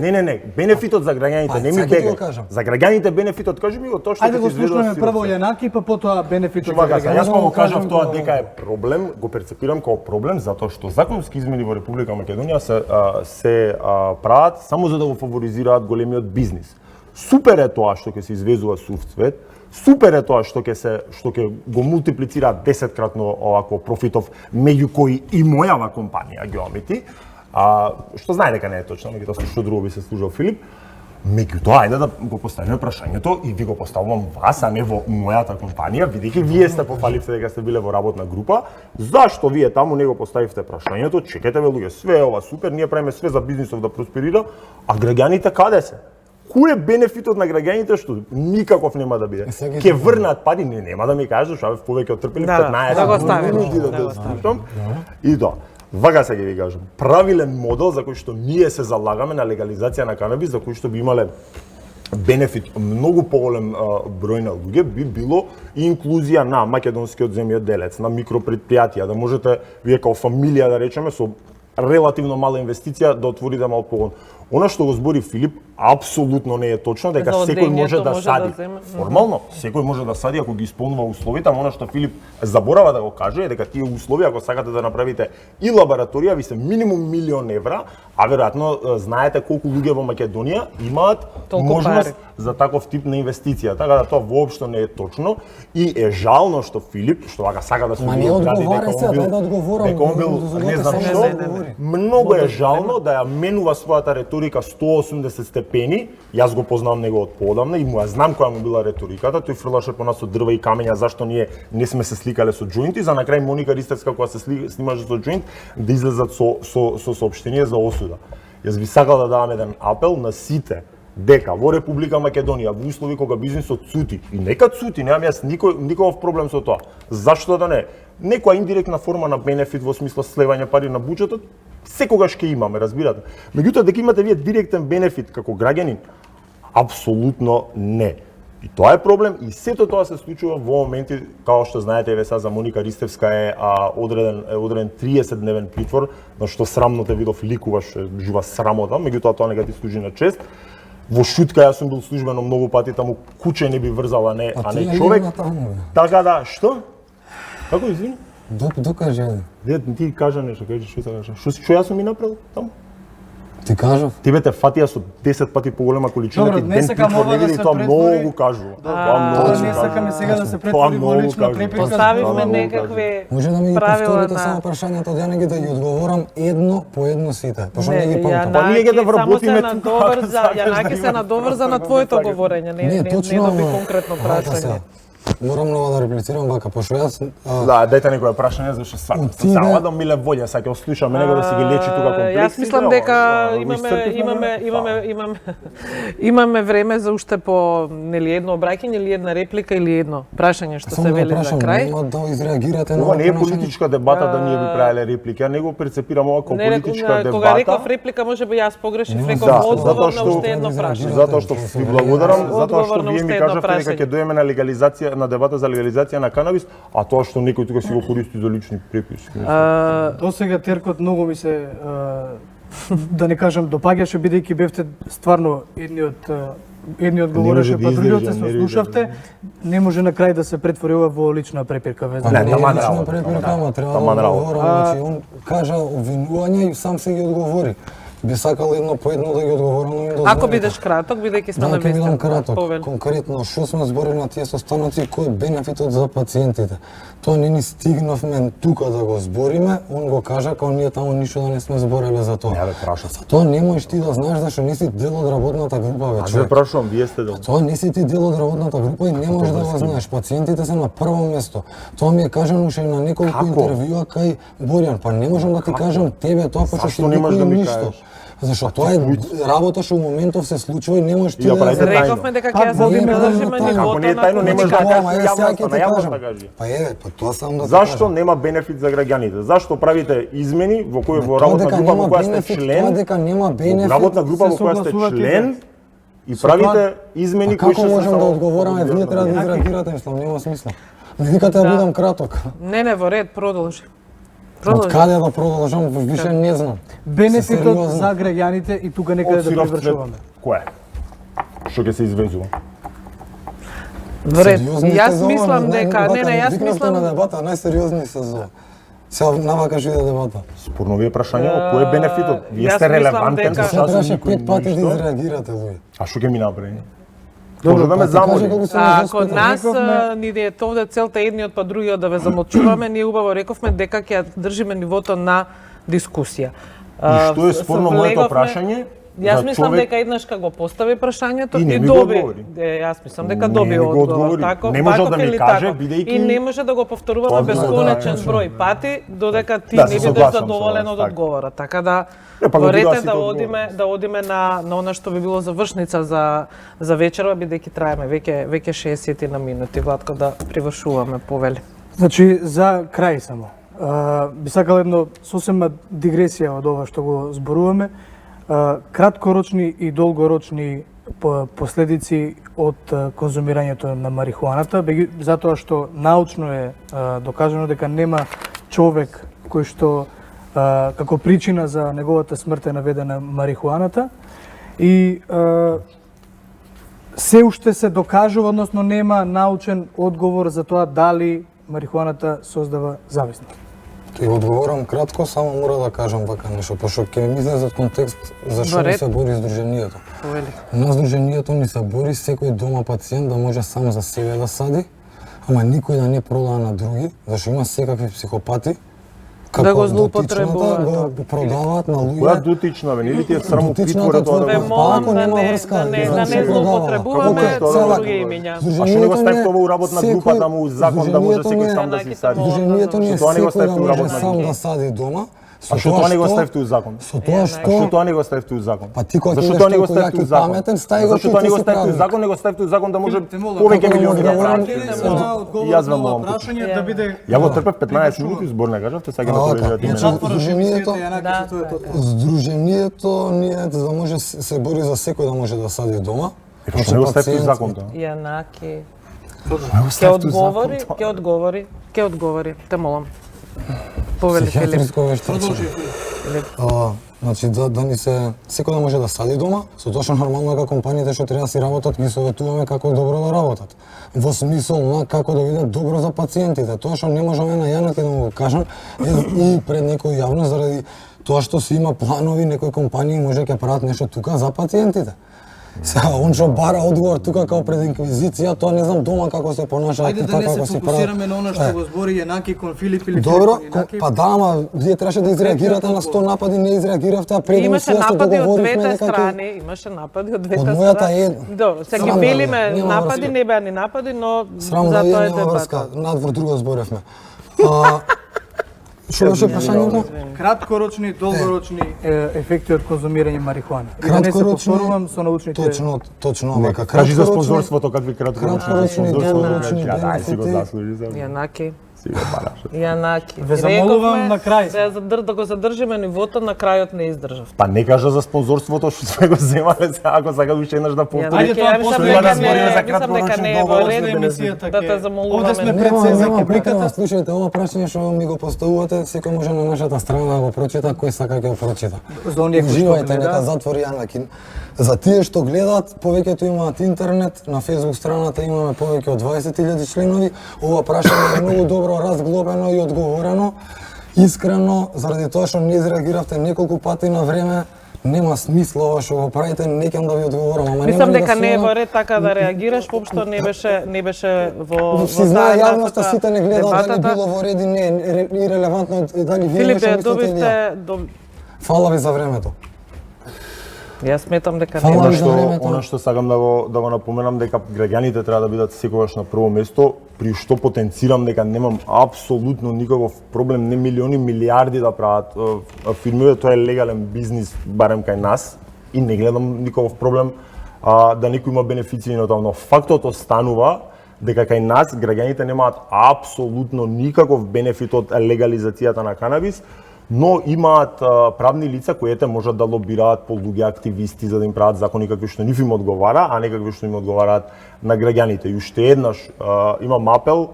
Не, бенефитот за граѓаните, не ми бегај. За граѓаните бенефитот, кажи ми го тоа што Ајде го слушнеме прво Јанаки, па потоа бенефитот за граѓаните. Јас го кажав тоа дека е проблем, го перцепирам како проблем затоа што законски измени во Република Македонија се прават само за да го фаворизираат големиот бизнис. Супер е тоа што ќе се извезува сув цвет, супер е тоа што ќе го мултиплицира 10-кратно овако профитов, меѓу кои и мојава компанија Geometi, што знае дека не е точно, меѓутоа со што друго би се служил Филип. Меѓутоа, ајде да го поставиме прашањето и ви го поставувам вас, а не во мојата компанија, бидејќи вие сте пофаливте дека сте биле во работна група, зашто вие таму не го поставивте прашањето, чекате ве луѓе, све е ова супер, ние правиме све за бизнисов да просперира, а граѓаните каде се? Кој е бенефитот на граѓаните што никаков нема да биде? Ќе врнат пари, нема да ми кажеш, аве повеќе отрпели 15 минути да слушам. И тоа. Вака се ги ви кажам, правилен модел за кој што ние се залагаме на легализација на канабис, за кој што би имале бенефит многу поголем број на луѓе, би било и инклузија на македонскиот земјоделец, на микропредпријатија, да можете вие како фамилија да речеме со релативно мала инвестиција да отворите мал погон. Она што го збори Филип апсолутно не е точно, дека секој може да сади. Формално, секој може да сади ако ги исполнува условите, ама она што Филип заборава да го каже е дека тие услови, ако сакате да направите и лабораторија, ви се минимум 1.000.000 евра, а веројатно знаете колку луѓе во Македонија имаат можност за таков тип на инвестиција. Така да тоа воопшто не е точно и е жално што Филип, што вака сака да се одговари дека он бил, не знам што, многу е жално да ја менува својата риторика 180 степени. Јас го познавам него од поодамна и му ја знам која му била риториката. Тој фрлаше по нас со дрва и камења зашто ние не сме се сликале со џоинти, за на крај Моника Ристевска кога се снимаше со џоинт да излезат со соопштение за осуда. Јас би сакал да давам еден апел на сите дека во Република Македонија во услови кога бизнисот цути и нека цути, немам јас никаков проблем со тоа. Зашто да не? Некоја индиректна форма на бенефит во смисла слевање пари на буџетот секогаш ќе имаме, разбирате. Меѓутоа дека имате вие директен бенефит како граѓанин, апсолутно не. И тоа е проблем и сето тоа се случува во моменти, као што знаете, еве сега за Моника Ристевска е одреден 30-дневен притвор, на што срамно те видов ликуваш, жива срамота, меѓутоа тоа нека ти служи на чест. Во шутка јас сум бил службено многу пати, таму куче не би врзал, а не човек. Така да, што? Како извини? Докажи. Ти кажа нешто, кажи што сакаш. Што јас сум ми направил таму? Ти кажав? Тебе те фатија со 10 пати поголема количина, ти ден притвор не види, тоа многу кажува. Не сакаме сега да се претвори во лична препирка. Поставивме некакви Може да ми ги правила повторите на... само прашањето, да не ги да ги одговорам едно по едно сите, пошто не ги памтам. Па ние ги да вработиме Јанаки се надоврза на твоето говорење, не доби конкретно прашање. Морам много да реплицирам вака, пошто јас... Да, дајте некоја прашање, зашто сакам. Само да миле волја, саке ослушаме него да си ги лечи тука комплекси. Јас мислам дека имаме време за уште по нели едно обраќање или една реплика или едно прашање што се вели за крај. Само да изреагирате на ова не е политичка дебата да ние би правеле реплики, а него перцепирам ова како политичка дебата. Кога реков реплика, можеби јас погрешив, реков одговор на уште едно прашање. Затоа што ви благодарам, затоа што вие ми кажавте дека ќе дојдеме на легализација, на дебата за легализација на канабис, а тоа што некој тука си го користи за лични преписки. До сега теркот многу ми се да не кажам допаѓаше, бидејќи бевте стварно едниот говореше, па другиот се слушавте, не може на крај да се претвори ова во лична препирка веза. Не, лична препирка, ама треба да говорам, значи он кажа обвинувања и сам се ги одговори. Би сакал едно по едно да ги одговорам, но ми дозволите. Ако бидеш краток, бидејќи сме на вистина. Да, ќе бидам краток. Повели. Конкретно, што сме зборили на тие состаноци, кој е бенефитот за пациентите? Тоа не ни стигнавме тука да го збориме, он го кажа како ние таму ништо да не сме збореле за тоа. Не, бе, прашам. Тоа не можеш ти да знаеш зашто не си дел од работната група, бе, човек. Ве прашувам, вие сте дел. Тоа не си ти дел од работната група и не можеш да го знаеш. Пациентите се на прво место. Тоа ми е кажано уште на неколку интервјуа кај Борјан, па не можам да ти кажам тебе тоа, пошто ти никој ништо. Зашто тоа е работа што во моментов се случува и не можеш ти И ја да правите тајно. Рековме дека ќе ја Како држиме тајно? Ако не е нивото тајно, не може да комуникација. кажеш Ама ја сега ќе на ти јавност да кажам. кажи. Па па тоа сам да Зашто нема бенефит за граѓаните? Зашто правите измени во кој во работна група во која сте тоа член, дека нема во бенефит. работна група во се која сте согласувате член и Со правите измени кои Како што се можам да само- одговораме, вие треба да изреагирате, мислам, нема смисла. Ми викате да будам краток. Не, во ред, продолжи. Од Продолжи. каде да продолжам, више не знам. Бенефитот Сериозно. за граѓаните и тука некаде Од да сиров цвет, привршуваме. кој е? Што ќе се извезува? Во ред. Сериозни сте Јас за ова, мислам нај- дека вака, јас викнавте мислам на дебата, најсериозни се за. Сега навака што иде дебата. Спорно ви е прашање, кој е бенефитот? Вие јас сте мислам релевантен дека- со Сега требаше сасвим 5 пати да ништо. изреагирате луѓе. А што ќе ми направи? Добро, Може да ме Па ти кажи замоли. колку се Код нас ни е овде целта едниот па другиот да ве замолчуваме, ние убаво рековме дека ќе ја држиме нивото на дискусија. И што е спорно моето Влеговме- прашање? Јас за мислам човек- дека еднаш кога го постави прашањето И не и ми го доби. одговори. Јас мислам дека Не доби ми го одговор. одговори. Тако, Не може таков да ми или каже, тако. бидејќи- И не може да го повторуваме Па, бесконечен да, број пати додека ти Да, не се бидеш согласам со задоволен вас, од така. одговорот. Така да Па го во ред видоа е сите да одговори. одиме на она што би било завршница за вечерва, бидејќи траеме веќе 60 на минути. Владко, да привршуваме, повели. Значи, за крај само. Би сакал едно сосема дигресија од ова што го зборуваме. Краткорочни и долгорочни последици од конзумирањето на марихуаната, затоа што научно е докажано дека нема човек кој што како причина за неговата смрт е наведена марихуаната и се уште се докажува, односно нема научен одговор за тоа дали марихуаната создава зависност. Ти одговорам кратко, само мора да кажам вака нешто, пошто ќе ми излезе од контекст за што Во ни ред. се бори Сдруженијето. Повели. На Сдруженијето ни се бори секој дома пациент да може сам за себе да сади, ама никој да не продава на други, зашто има секакви психопати Да го дотичната злоупотребуваат. го продаваат на Која луѓе. дотична, бе, нели ти е срамо Дотичната притворе тоа твоја да Ве го... молам Ако да нема не врска, да не да да се не продава. злоупотребуваме Како со тоа? други имиња. А што не го ставите ова у работна група да му закон да може секој сам да си сади? Сдруженијето ни е Што тоа не го секој ставите да у може работна сам група? да сади дома. А што тоа не го ставите у закон? Со тоа А што што тоа не го ставите у закон? Па ти кога Зашто идеш тоа не го толку ставите јак у и закон? паметен, стај го Зашто ти, тоа ти не го си ставите у правник. закон, не го ставите у закон да може Те молам, повеќе како милиони да одговорам, правите. те молам, одговор И јас ве на ова молам. прашање да биде Ја го трпев 15 минути збор не кажавте, сега на Вака, колегијата значи, име. Сдруженијето Да, Сдруженијето ние за да може се бори за секој да може да сади дома. Што не го ставите у закон тоа? Јанаки. Не го Ќе ставите у закон одговори, тоа. ќе одговори. Те молам. Повели, Филип. Психијатриско вештачење. Значи да ни се секој да може да сади дома, со тоа што нормално дека компаниите што треба да си работат ги советуваме како добро да работат. Во смисол на како да биде добро за пациентите. Тоа што не можеме на Јанаки да му го кажам и пред некој јавно заради тоа што си има планови, некои компании може ќе прават нешто тука за пациентите. Сега, он што бара одговор тука како пред инквизиција, тоа не знам дома како се понашаат Ајде и да така не се како си фокусираме прават. на она што го збори Јанаки кон Филип или Добро, Филип кон Јанаки. па да, ама вие требаше да изреагирате на 100 напади, не изреагиравте, а пред Имаше емисија се напади од договоривме двете дека ќе... страни, имаше напади од двете Од страни. мојата е една. Добро, сега ги Срам да велиме ви е, нема напади, врска. не беа ни напади, но Срам да затоа вие е нема врска, дебата. надвор друго зборевме. Што беше прашањето? Краткорочни и долгорочни ефекти од конзумирање марихуана. И да не се Краткорочни, повторувам со научните... точно Не, вака. кажи за Краткорочни- спонзорството какви краткорочни краткорочни, долгорочни Дај си го бенефити. заслужи за Јанаки. си го бараш. Јанаки. Ве замолувам Рековме на крај. да го задржиме нивото, на крајот не издржав. Па не кажа за спонзорството што сме го земале, сега ако сакаш уште еднаш да повтори. Ајде, тоа мислам после дека да не- збориме за мислам дека краткорочни, не е во долгорочни ред емисијата да те ќе- замолуваме. Овде сме Не. пред Нема, се за нема прикрива, кебриката. слушајте, ова прашање што ми го поставувате, секој може на нашата страна да го прочита, кој сака ќе го прочита. За оние кои што Уживајте, гледаат. нека затвори Јанаки. За тие што гледаат, повеќето имаат интернет, на Facebook страната имаме повеќе од 20.000 членови. Ова прашање е многу добро разглобено и одговорено. Искрено, заради тоа што не изреагиравте неколку пати на време, нема смисла ова што го правите, не ќе да ви одговорам, ама Мислам нема дека не е сумам. во ред така да реагираш, воопшто не беше во Си знае таа јавноста, насока сите не гледаат дали дебатата. било во ред и не, ирелевантно е дали вие Филипе, нешто мислите или ја. добивте Фала ви за времето. Јас сметам дека Фала не. ви за времето. Она што сакам да го напоменам дека граѓаните треба да бидат секогаш на прво место, при што потенцирам дека немам апсолутно никаков проблем, не милиони, милиарди да прават фирмите, тоа е легален бизнис барем кај нас и не гледам никаков проблем да некој има бенефиции на тоа, но фактот останува дека кај нас граѓаните немаат апсолутно никаков бенефит од легализацијата на канабис, но имаат правни лица кои можат да лобираат по луѓе активисти за да им прават закони какви што нив им одговара, а не какви што им одговараат на граѓаните. И уште еднаш имам апел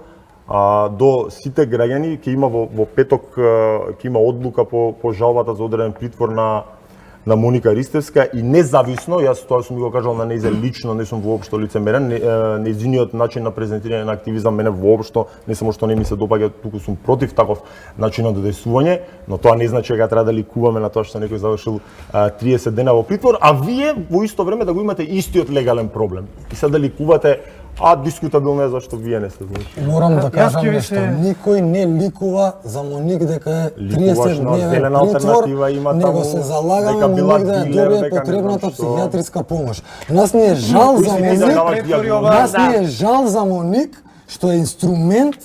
до сите граѓани, ќе има во петок ќе има одлука по жалбата за одреден притвор на Моника Ристевска и независно, јас тоа сум го кажал на нејзе лично, не сум воопшто лицемерен, нејзиниот начин на презентирање на активизам мене воопшто не само што не ми се допаѓа, туку сум против таков начин на действување, но тоа не значи дека треба да ликуваме на тоа што некој завршил 30 дена во притвор, а вие во исто време да го имате истиот легален проблем. И сега да ликувате, дискутабилно е зашто вие не сте знаеш. Морам да Јас кажам ќе ви нешто. се- Никој не ликува за Моник дека е Ликуваш 30 на дневен Зелена притвор, алтернатива, има него таму се залагаме дека била Моник да ја дилер, добие дека не потребната знам што. психијатриска помош. Нас не е жал Кои за си ти Моник, да даваш претвори диагнози? ова- нас не е жал за Моник што е инструмент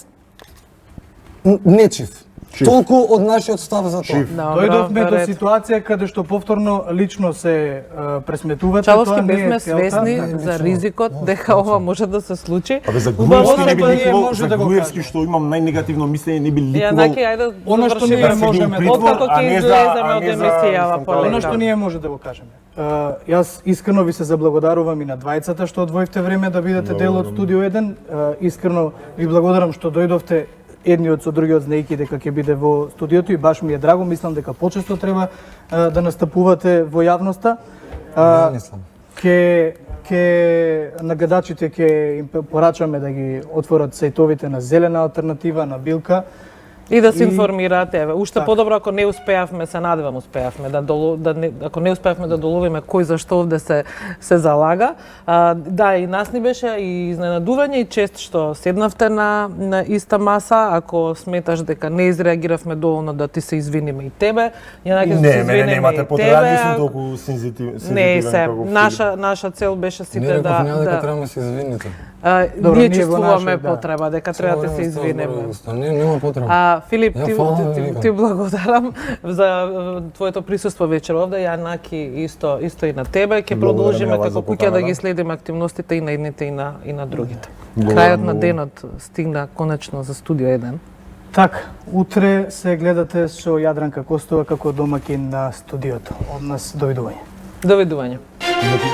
нечив. Чив. Толку од нашиот став за тоа. Чив. Дојдовме до ред. ситуација каде што повторно лично се пресметувате. Чаловски тоа не е бевме целта. свесни за ризикот дека ова може да се случи. Абе за Убаво Груевски се не би па ние ликувал, може за да го Груевски кажем. што имам најнегативно мислење не би ликувал. Јанаки, ајде Оно што ние завршиме. можеме да- Откако а ќе не за- излеземе а од не за емисијава Инстантална. полека. Оно што ние може да го кажеме. Јас искрено ви се заблагодарувам и на двајцата што одвоивте време да бидете дел од Студио 1. Искрено ви благодарам што дојдовте едниот со другиот знаејќи дека ќе биде во студиото и баш ми е драго, мислам дека почесто треба да настапувате во јавноста. Ја мислам. Ке нагледачите ќе им порачаме да ги отворат сајтовите на Зелена алтернатива, на Билка. И да се И- информираат, еве. Уште Така. подобро ако не успеавме, се надевам успеавме ако не успеавме да доловиме кој зашто овде се залага. Да, и нас ни беше и изненадување и чест што седнавте на иста маса, ако сметаш дека не изреагиравме доволно да ти се извиниме и тебе. Јанаки да се Не, мене извиниме немате и потреба, не тебе. сум толку сензитивен. Не, се, како наша цел беше Не сите реков да няма дека треба да се извините. Добро, ние ние во чувствуваме наше, да. потреба дека треба да се извинеме. Не, нема потреба. Филип, Ја, ти, фала, ти, викам. ти благодарам за твоето присуство вечер овде. Јанаки исто и на тебе. Ќе Благодарам продолжиме ја вас за како куќа да поканата. ги следиме активностите и на едните и на другите. Благодарам Крајот на многу. денот стигна конечно за Студио 1. Така, утре се гледате со Јадранка Костова како домаќин на студиото. Од нас довидување. Довидување. Значи,